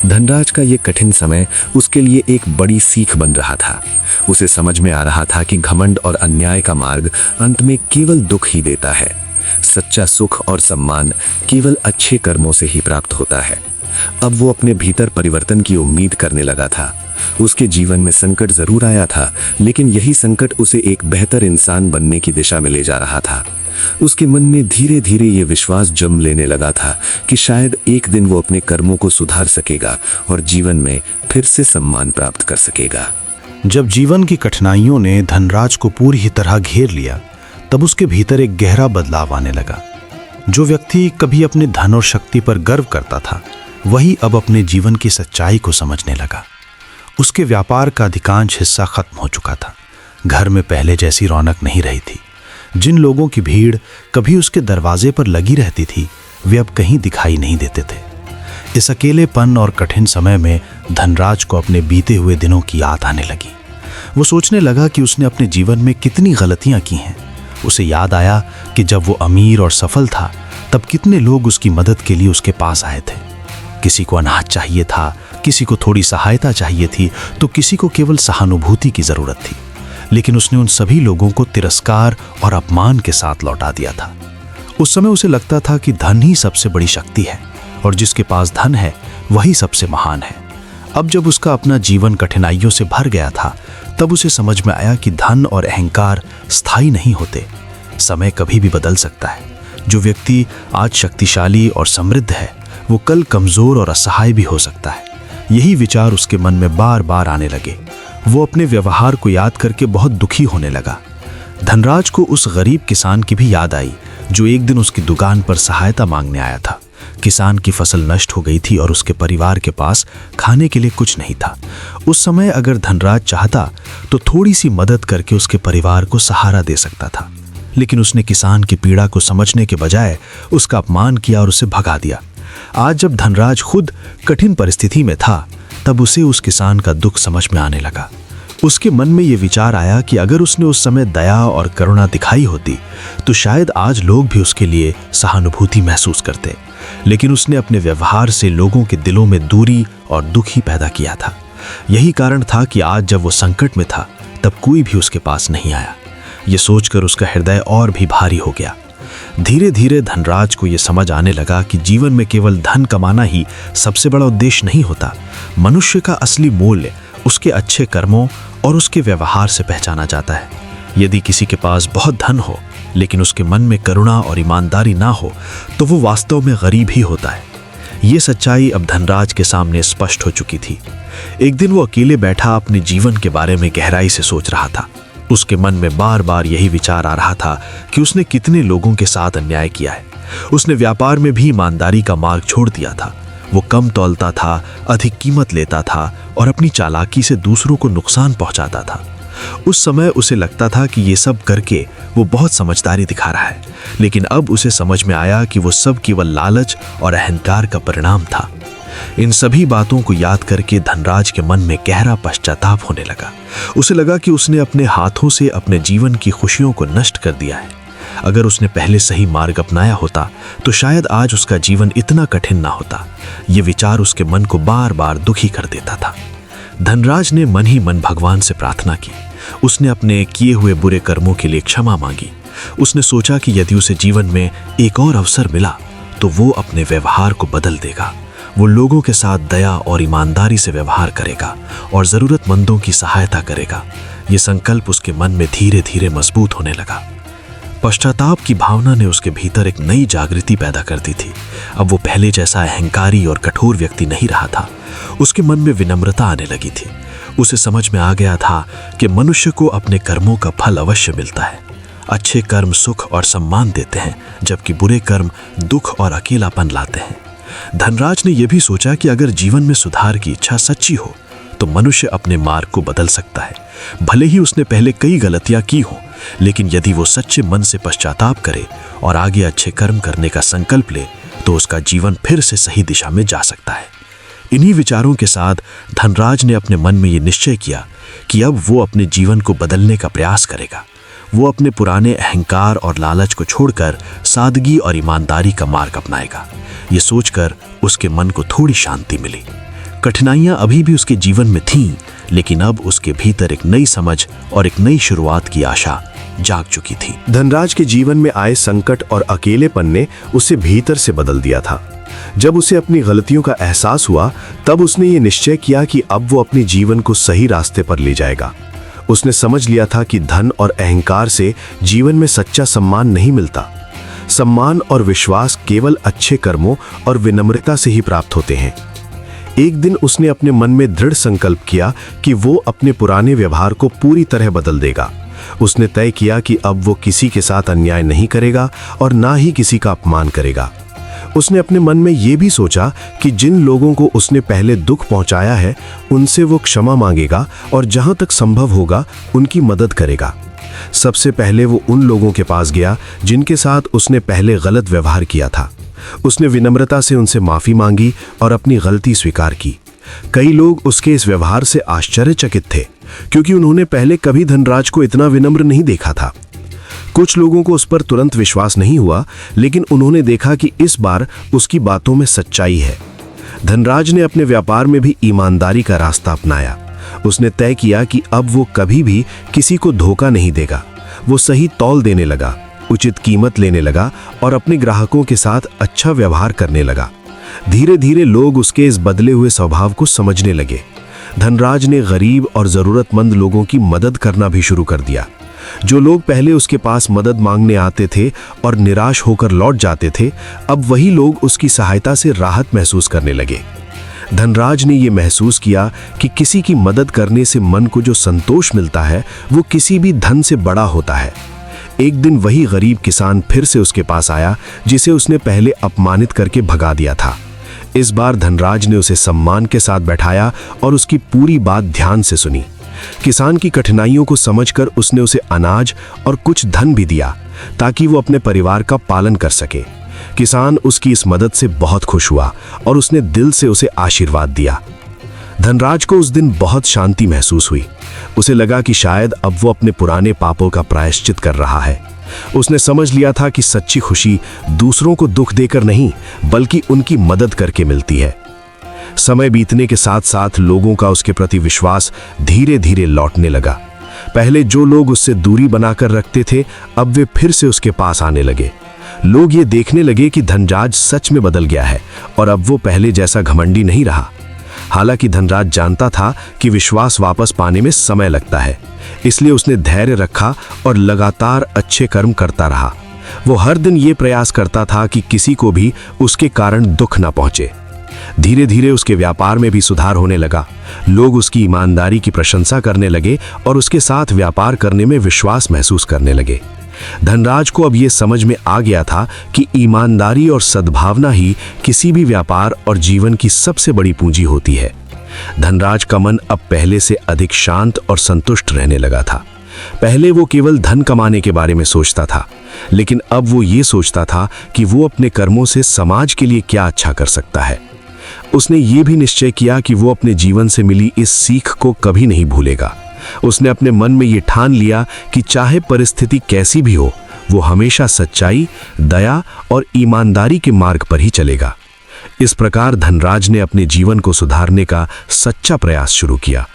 धनराज का ये कठिन समय उसके लिए एक बड़ी सीख बन रहा था। उसे समझ में आ रहा था कि घमंड और अन्याय का मार्ग अंत में केवल दुख ही देता है। सच्चा सुख और सम्मान केवल अच्छे कर्मों से ही प्राप्त होता है। अब वो अपने भीतर परिवर्तन की उम्मीद करने लगा था। उसके जीवन में संकट जरूर आया था, लेकिन यही संकट उसे एक बेहतर इंसान बनने की दिशा में ले जा रहा था। उसके मन में धीरे धीरे ये विश्वास जन्म लेने लगा था कि शायद एक दिन वो अपने कर्मों को सुधार सकेगा और जीवन में फिर से सम्मान प्राप्त कर सकेगा। जब जीवन की कठिनाइयों ने धनराज को पूरी ही तरह घेर लिया, तब उसके भीतर एक गहरा बदलाव आने लगा। जो व्यक्ति कभी अपने धन और शक्ति पर गर्व करता था, वही अब अपने जीवन की सच्चाई को समझने लगा। उसके व्यापार का अधिकांश हिस्सा खत्म हो चुका था। घर में पहले जैसी रौनक नहीं रही थी। जिन लोगों की भीड़ कभी उसके दरवाजे पर लगी रहती थी, वे अब कहीं दिखाई नहीं देते थे। इस अकेलेपन और कठिन समय में धनराज को अपने बीते हुए दिनों की याद आने लगी। वो सोचने लगा कि उसने अपने जीवन में कितनी गलतियां की हैं। उसे याद आया कि जब वो अमीर और सफल था, तब कितने लोग उसकी मदद के लिए उसके पास आए थे। किसी को अनाज चाहिए था, किसी को थोड़ी सहायता चाहिए थी, तो किसी को केवल सहानुभूति की जरूरत थी। लेकिन उसने उन सभी लोगों को तिरस्कार और अपमान के साथ लौटा दिया था। उस समय उसे लगता था कि धन ही सबसे बड़ी शक्ति है और जिसके पास धन है वही सबसे महान है। अब जब उसका अपना जीवन कठिनाइयों से भर गया था, तब उसे समझ में आया कि धन और अहंकार स्थायी नहीं होते। समय कभी भी बदल सकता है। जो व्यक्ति आज शक्तिशाली और समृद्ध है, वो कल कमजोर और असहाय भी हो सकता है। यही विचार उसके मन में बार बार आने लगे। वो अपने व्यवहार को याद करके बहुत दुखी होने लगा। धनराज को उस गरीब किसान की भी याद आई, जो एक दिन उसकी दुकान पर सहायता मांगने आया था। किसान की फसल नष्ट हो गई थी और उसके परिवार के पास खाने के लिए कुछ नहीं था। उस समय अगर धनराज चाहता तो थोड़ी सी मदद करके उसके परिवार को सहारा दे सकता था, लेकिन उसने किसान की पीड़ा को समझने के बजाय उसका अपमान किया और उसे भगा दिया। आज जब धनराज खुद कठिन परिस्थिति में था, तब उसे उस किसान का दुख समझ में आने लगा। उसके मन में यह विचार आया कि अगर उसने उस समय दया और करुणा दिखाई होती, तो शायद आज लोग भी उसके लिए सहानुभूति महसूस करते। लेकिन उसने अपने व्यवहार से लोगों के दिलों में दूरी और दुख ही पैदा किया था। यही कारण था कि आज जब वो संकट में था, तब कोई भी उसके पास नहीं आया। ये सोचकर उसका हृदय और भी भारी हो गया। धीरे धीरे धनराज को यह समझ आने लगा कि जीवन में केवल धन कमाना ही सबसे बड़ा उद्देश्य नहीं होता। मनुष्य का असली मूल्य उसके अच्छे कर्मों और उसके व्यवहार से पहचाना जाता है। यदि किसी के पास बहुत धन हो लेकिन उसके मन में करुणा और ईमानदारी ना हो तो वो वास्तव में गरीब ही होता है। ये सच्चाई अब धनराज के सामने स्पष्ट हो चुकी थी। एक दिन वो अकेले बैठा अपने जीवन के बारे में गहराई से सोच रहा था। उसके मन में बार बार यही विचार आ रहा था कि उसने कितने लोगों के साथ अन्याय किया है। उसने व्यापार में भी ईमानदारी का मार्ग छोड़ दिया था। वो कम तौलता था, अधिक कीमत लेता था और अपनी चालाकी से दूसरों को नुकसान पहुंचाता था। उस समय उसे लगता था कि ये सब करके वो बहुत समझदारी दिखा रहा है, लेकिन अब उसे समझ में आया कि वो सब केवल लालच और अहंकार का परिणाम था। इन सभी बातों को याद करके धनराज के मन में गहरा पश्चाताप होने लगा। उसे लगा कि उसने अपने हाथों से अपने जीवन की खुशियों को नष्ट कर दिया है। अगर उसने पहले सही मार्ग अपनाया होता तो शायद आज उसका जीवन इतना कठिन ना होता। ये विचार उसके मन को बार बार दुखी कर देता था। धनराज ने मन ही मन भगवान से प्रार्थना की। उसने अपने किए हुए बुरे कर्मों के लिए क्षमा मांगी। उसने सोचा कि यदि उसे जीवन में एक और अवसर मिला तो वो अपने व्यवहार को बदल देगा। वो लोगों के साथ दया और ईमानदारी से व्यवहार करेगा और जरूरतमंदों की सहायता करेगा। ये संकल्प उसके मन में धीरे धीरे मजबूत होने लगा। पश्चाताप की भावना ने उसके भीतर एक नई जागृति पैदा कर दी थी। अब वो पहले जैसा अहंकारी और कठोर व्यक्ति नहीं रहा था। उसके मन में विनम्रता आने लगी थी। उसे समझ में आ गया था कि मनुष्य को अपने कर्मों का फल अवश्य मिलता है। अच्छे कर्म सुख और सम्मान देते हैं, जबकि बुरे कर्म दुख और अकेलापन लाते हैं। धनराज ने यह भी सोचा कि अगर जीवन में सुधार की इच्छा सच्ची हो तो मनुष्य अपने मार्ग को बदल सकता है। भले ही उसने पहले कई गलतियां की हों, लेकिन यदि वो सच्चे मन से पश्चाताप करे और आगे अच्छे कर्म करने का संकल्प ले तो उसका जीवन फिर से सही दिशा में जा सकता है। इन्हीं विचारों के साथ धनराज ने अपने मन में ये निश्चय किया कि अब वो अपने जीवन को बदलने का प्रयास करेगा। वो अपने पुराने अहंकार और लालच को छोड़कर सादगी और ईमानदारी का मार्ग अपनाएगा। ये सोचकर उसके मन को थोड़ी शांति मिली। कठिनाइयां अभी भी उसके जीवन में थीं, लेकिन अब उसके भीतर एक नई समझ और एक नई शुरुआत की आशा जाग चुकी थी। धनराज के जीवन में आए संकट और अकेलेपन ने उसे भीतर से बदल दिया था। जब उसे अपनी गलतियों का एहसास हुआ तब उसने ये निश्चय किया कि अब वो अपने जीवन को सही रास्ते पर ले जाएगा। उसने समझ लिया था कि धन और अहंकार से जीवन में सच्चा सम्मान नहीं मिलता। सम्मान और विश्वास केवल अच्छे कर्मों और विनम्रता से ही प्राप्त होते हैं। एक दिन उसने अपने मन में दृढ़ संकल्प किया कि वो अपने पुराने व्यवहार को पूरी तरह बदल देगा। उसने तय किया कि अब वो किसी के साथ अन्याय नहीं करेगा और ना ही किसी का अपमान करेगा। उसने अपने मन में ये भी सोचा कि जिन लोगों को उसने पहले दुख पहुंचाया है उनसे वो क्षमा मांगेगा और जहां तक संभव होगा उनकी मदद करेगा। सबसे पहले वो उन लोगों के पास गया जिनके साथ उसने पहले गलत व्यवहार किया था। उसने विनम्रता से उनसे माफी मांगी और अपनी गलती स्वीकार की। कई लोग उसके इस व्यवहार से आश्चर्यचकित थे, क्योंकि उन्होंने पहले कभी धनराज को इतना विनम्र नहीं देखा था। कुछ लोगों को उस पर तुरंत विश्वास नहीं हुआ, लेकिन उन्होंने देखा कि इस बार उसकी बातों में सच्चाई है। धनराज ने अपने व्यापार में भी ईमानदारी का रास्ता अपनाया। उसने तय किया कि अब वो कभी भी किसी को धोखा नहीं देगा। वो सही तौल देने लगा, उचित कीमत लेने लगा और अपने ग्राहकों के साथ अच्छा व्यवहार करने लगा। धीरे धीरे लोग उसके इस बदले हुए स्वभाव को समझने लगे। धनराज ने गरीब और जरूरतमंद लोगों की मदद करना भी शुरू कर दिया। जो लोग पहले उसके पास मदद मांगने आते थे और निराश होकर लौट जाते थे, अब वही लोग उसकी सहायता से राहत महसूस करने लगे। धनराज ने यह महसूस किया कि किसी की मदद करने से मन को जो संतोष मिलता है वो किसी भी धन से बड़ा होता है। एक दिन वही गरीब किसान फिर से उसके पास आया जिसे उसने पहले अपमानित करके भगा दिया था। इस बार धनराज ने उसे सम्मान के साथ बैठाया और उसकी पूरी बात ध्यान से सुनी। किसान की कठिनाइयों को समझकर उसने उसे अनाज और कुछ धन भी दिया ताकि वो अपने परिवार का पालन कर सके। किसान उसकी इस मदद से बहुत खुश हुआ और उसने दिल से उसे आशीर्वाद दिया। धनराज को उस दिन बहुत शांति महसूस हुई। उसे लगा कि शायद अब वो अपने पुराने पापों का प्रायश्चित कर रहा है। उसने समझ लिया था कि सच्ची खुशी दूसरों को दुख देकर नहीं, बल्कि उनकी मदद करके मिलती है। समय बीतने के साथ साथ लोगों का उसके प्रति विश्वास धीरे धीरे लौटने लगा। पहले जो लोग उससे दूरी बनाकर रखते थे, अब वे फिर से उसके पास आने लगे। लोग ये देखने लगे कि धनराज सच में बदल गया है और अब वो पहले जैसा घमंडी नहीं रहा। हालांकि धनराज जानता था कि विश्वास वापस पाने में समय लगता है, इसलिए उसने धैर्य रखा और लगातार अच्छे कर्म करता रहा। वो हर दिन ये प्रयास करता था कि किसी को भी उसके कारण दुख न पहुंचे। धीरे धीरे उसके व्यापार में भी सुधार होने लगा। लोग उसकी ईमानदारी की प्रशंसा करने लगे और उसके साथ व्यापार करने में विश्वास महसूस करने लगे। धनराज को अब ये समझ में आ गया था कि ईमानदारी और सद्भावना ही किसी भी व्यापार और जीवन की सबसे बड़ी पूंजी होती है। धनराज का मन अब पहले से अधिक शांत और संतुष्ट रहने लगा था। पहले वो केवल धन कमाने के बारे में सोचता था, लेकिन अब वो ये सोचता था कि वो अपने कर्मों से समाज के लिए क्या अच्छा कर सकता है। उसने ये भी निश्चय किया कि वो अपने जीवन से मिली इस सीख को कभी नहीं भूलेगा। उसने अपने मन में ये ठान लिया कि चाहे परिस्थिति कैसी भी हो, वो हमेशा सच्चाई, दया और ईमानदारी के मार्ग पर ही चलेगा। इस प्रकार धनराज ने अपने जीवन को सुधारने का सच्चा प्रयास शुरू किया।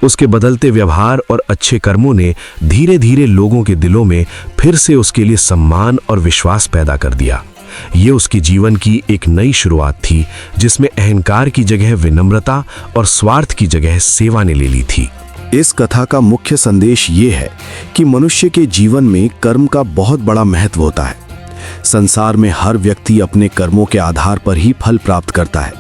उसके बदलते व्यवहार और अच्छे कर्मों ने धीरे धीरे लोगों के दिलों में फिर से उसके लिए सम्मान और विश्वास पैदा कर दिया। ये उसके जीवन की एक नई शुरुआत थी, जिसमें अहंकार की जगह विनम्रता और स्वार्थ की जगह सेवा ने ले ली थी। इस कथा का मुख्य संदेश ये है कि मनुष्य के जीवन में कर्म का बहुत बड़ा महत्व होता है। संसार में हर व्यक्ति अपने कर्मों के आधार पर ही फल प्राप्त करता है।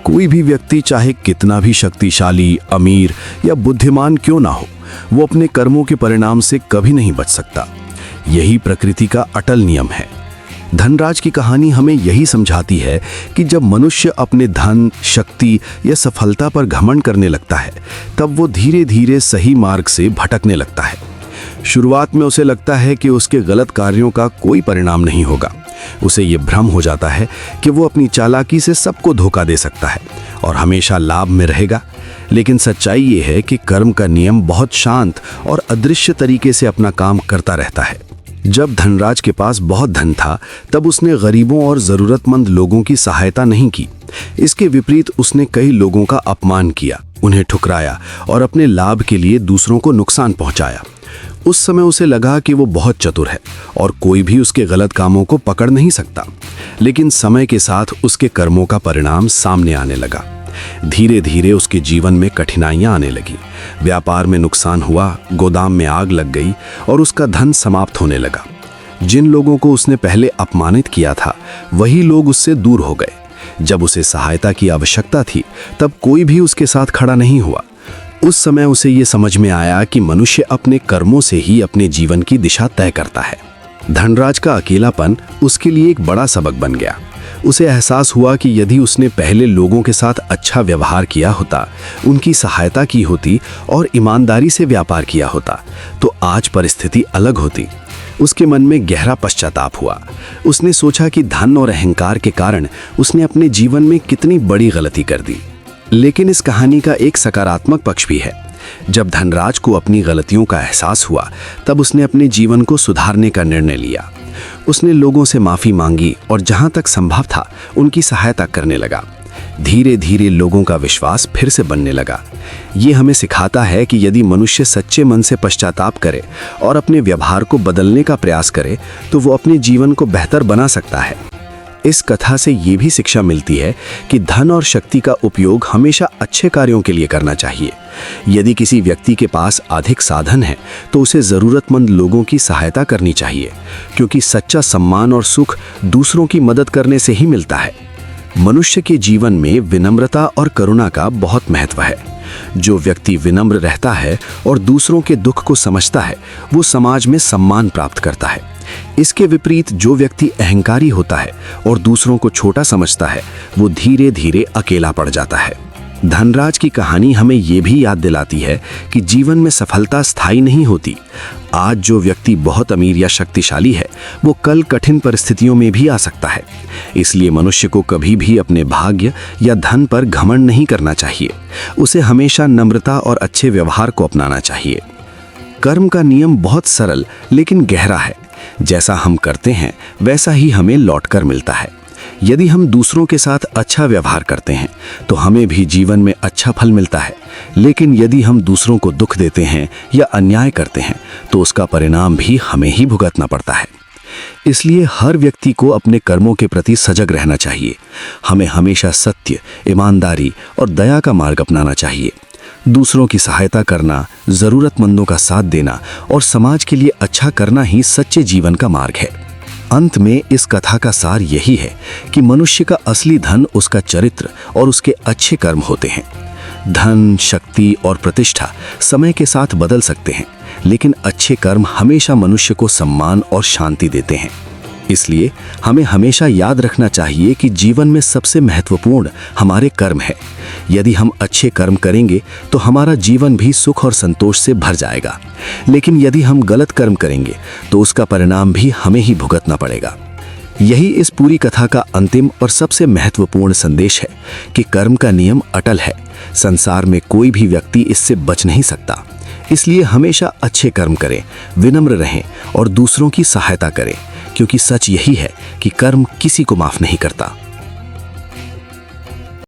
कोई भी व्यक्ति चाहे कितना भी शक्तिशाली, अमीर या बुद्धिमान क्यों ना हो, वो अपने कर्मों के परिणाम से कभी नहीं बच सकता। यही प्रकृति का अटल नियम है। धनराज की कहानी हमें यही समझाती है कि जब मनुष्य अपने धन, शक्ति या सफलता पर घमंड करने लगता है, तब वो धीरे धीरे सही मार्ग से भटकने लगता है। शुरुआत में उसे लगता है कि उसके गलत कार्यों का कोई परिणाम नहीं होगा। उसे ये भ्रम हो जाता है कि वो अपनी चालाकी से सबको धोखा दे सकता है और हमेशा लाभ में रहेगा। लेकिन सच्चाई ये है कि कर्म का नियम बहुत शांत और अदृश्य तरीके से अपना काम करता रहता है। जब धनराज के पास बहुत धन था, तब उसने गरीबों और ज़रूरतमंद लोगों की सहायता नहीं की। इसके विपरीत उसने कई लोगों का अपमान किया, उन्हें ठुकराया और अपने लाभ के लिए दूसरों को नुकसान पहुंचाया। उस समय उसे लगा कि वो बहुत चतुर है और कोई भी उसके गलत कामों को पकड़ नहीं सकता। लेकिन समय के साथ उसके कर्मों का परिणाम सामने आने लगा। धीरे धीरे उसके जीवन में कठिनाइयां आने लगी। व्यापार में नुकसान हुआ, गोदाम में आग लग गई और उसका धन समाप्त होने लगा। जिन लोगों को उसने पहले अपमानित किया था, वही लोग उससे दूर हो गए। जब उसे सहायता की आवश्यकता थी, तब कोई भी उसके साथ खड़ा नहीं हुआ। उस समय उसे ये समझ में आया कि मनुष्य अपने कर्मों से ही अपने जीवन की दिशा तय करता है। धनराज का अकेलापन उसके लिए एक बड़ा सबक बन गया। उसे एहसास हुआ कि यदि उसने पहले लोगों के साथ अच्छा व्यवहार किया होता, उनकी सहायता की होती और ईमानदारी से व्यापार किया होता, तो आज परिस्थिति अलग होती। उसके मन में गहरा पश्चाताप हुआ। उसने सोचा कि धन और अहंकार के कारण उसने अपने जीवन में कितनी बड़ी गलती कर दी। लेकिन इस कहानी का एक सकारात्मक पक्ष भी है। जब धनराज को अपनी गलतियों का एहसास हुआ, तब उसने अपने जीवन को सुधारने का निर्णय लिया। उसने लोगों से माफ़ी मांगी और जहां तक संभव था उनकी सहायता करने लगा। धीरे धीरे लोगों का विश्वास फिर से बनने लगा। ये हमें सिखाता है कि यदि मनुष्य सच्चे मन से पश्चाताप करे और अपने व्यवहार को बदलने का प्रयास करे, तो वो अपने जीवन को बेहतर बना सकता है। इस कथा से ये भी शिक्षा मिलती है कि धन और शक्ति का उपयोग हमेशा अच्छे कार्यों के लिए करना चाहिए। यदि किसी व्यक्ति के पास अधिक साधन है, तो उसे ज़रूरतमंद लोगों की सहायता करनी चाहिए, क्योंकि सच्चा सम्मान और सुख दूसरों की मदद करने से ही मिलता है। मनुष्य के जीवन में विनम्रता और करुणा का बहुत महत्व है। जो व्यक्ति विनम्र रहता है और दूसरों के दुख को समझता है, वो समाज में सम्मान प्राप्त करता है। इसके विपरीत जो व्यक्ति अहंकारी होता है और दूसरों को छोटा समझता है, वो धीरे धीरे अकेला पड़ जाता है। धनराज की कहानी हमें ये भी याद दिलाती है कि जीवन में सफलता स्थायी नहीं होती। आज जो व्यक्ति बहुत अमीर या शक्तिशाली है, वो कल कठिन परिस्थितियों में भी आ सकता है। इसलिए मनुष्य को कभी भी अपने भाग्य या धन पर घमंड नहीं करना चाहिए। उसे हमेशा नम्रता और अच्छे व्यवहार को अपनाना चाहिए। कर्म का नियम बहुत सरल लेकिन गहरा है। जैसा हम करते हैं, वैसा ही हमें लौटकर मिलता है। यदि हम दूसरों के साथ अच्छा व्यवहार करते हैं तो हमें भी जीवन में अच्छा फल मिलता है, लेकिन यदि हम दूसरों को दुख देते हैं या अन्याय करते हैं तो उसका परिणाम भी हमें ही भुगतना पड़ता है। इसलिए हर व्यक्ति को अपने कर्मों के प्रति सजग रहना चाहिए। हमें हमेशा सत्य, ईमानदारी और दया का मार्ग अपनाना चाहिए। दूसरों की सहायता करना, जरूरतमंदों का साथ देना और समाज के लिए अच्छा करना ही सच्चे जीवन का मार्ग है। अंत में इस कथा का सार यही है कि मनुष्य का असली धन उसका चरित्र और उसके अच्छे कर्म होते हैं। धन, शक्ति और प्रतिष्ठा समय के साथ बदल सकते हैं, लेकिन अच्छे कर्म हमेशा मनुष्य को सम्मान और शांति देते हैं। इसलिए हमें हमेशा याद रखना चाहिए कि जीवन में सबसे महत्वपूर्ण हमारे कर्म है। यदि हम अच्छे कर्म करेंगे तो हमारा जीवन भी सुख और संतोष से भर जाएगा, लेकिन यदि हम गलत कर्म करेंगे तो उसका परिणाम भी हमें ही भुगतना पड़ेगा। यही इस पूरी कथा का अंतिम और सबसे महत्वपूर्ण संदेश है कि कर्म का नियम अटल है। संसार में कोई भी व्यक्ति इससे बच नहीं सकता। इसलिए हमेशा अच्छे कर्म करें, विनम्र रहें और दूसरों की सहायता करें, क्योंकि सच यही है कि कर्म किसी को माफ नहीं करता।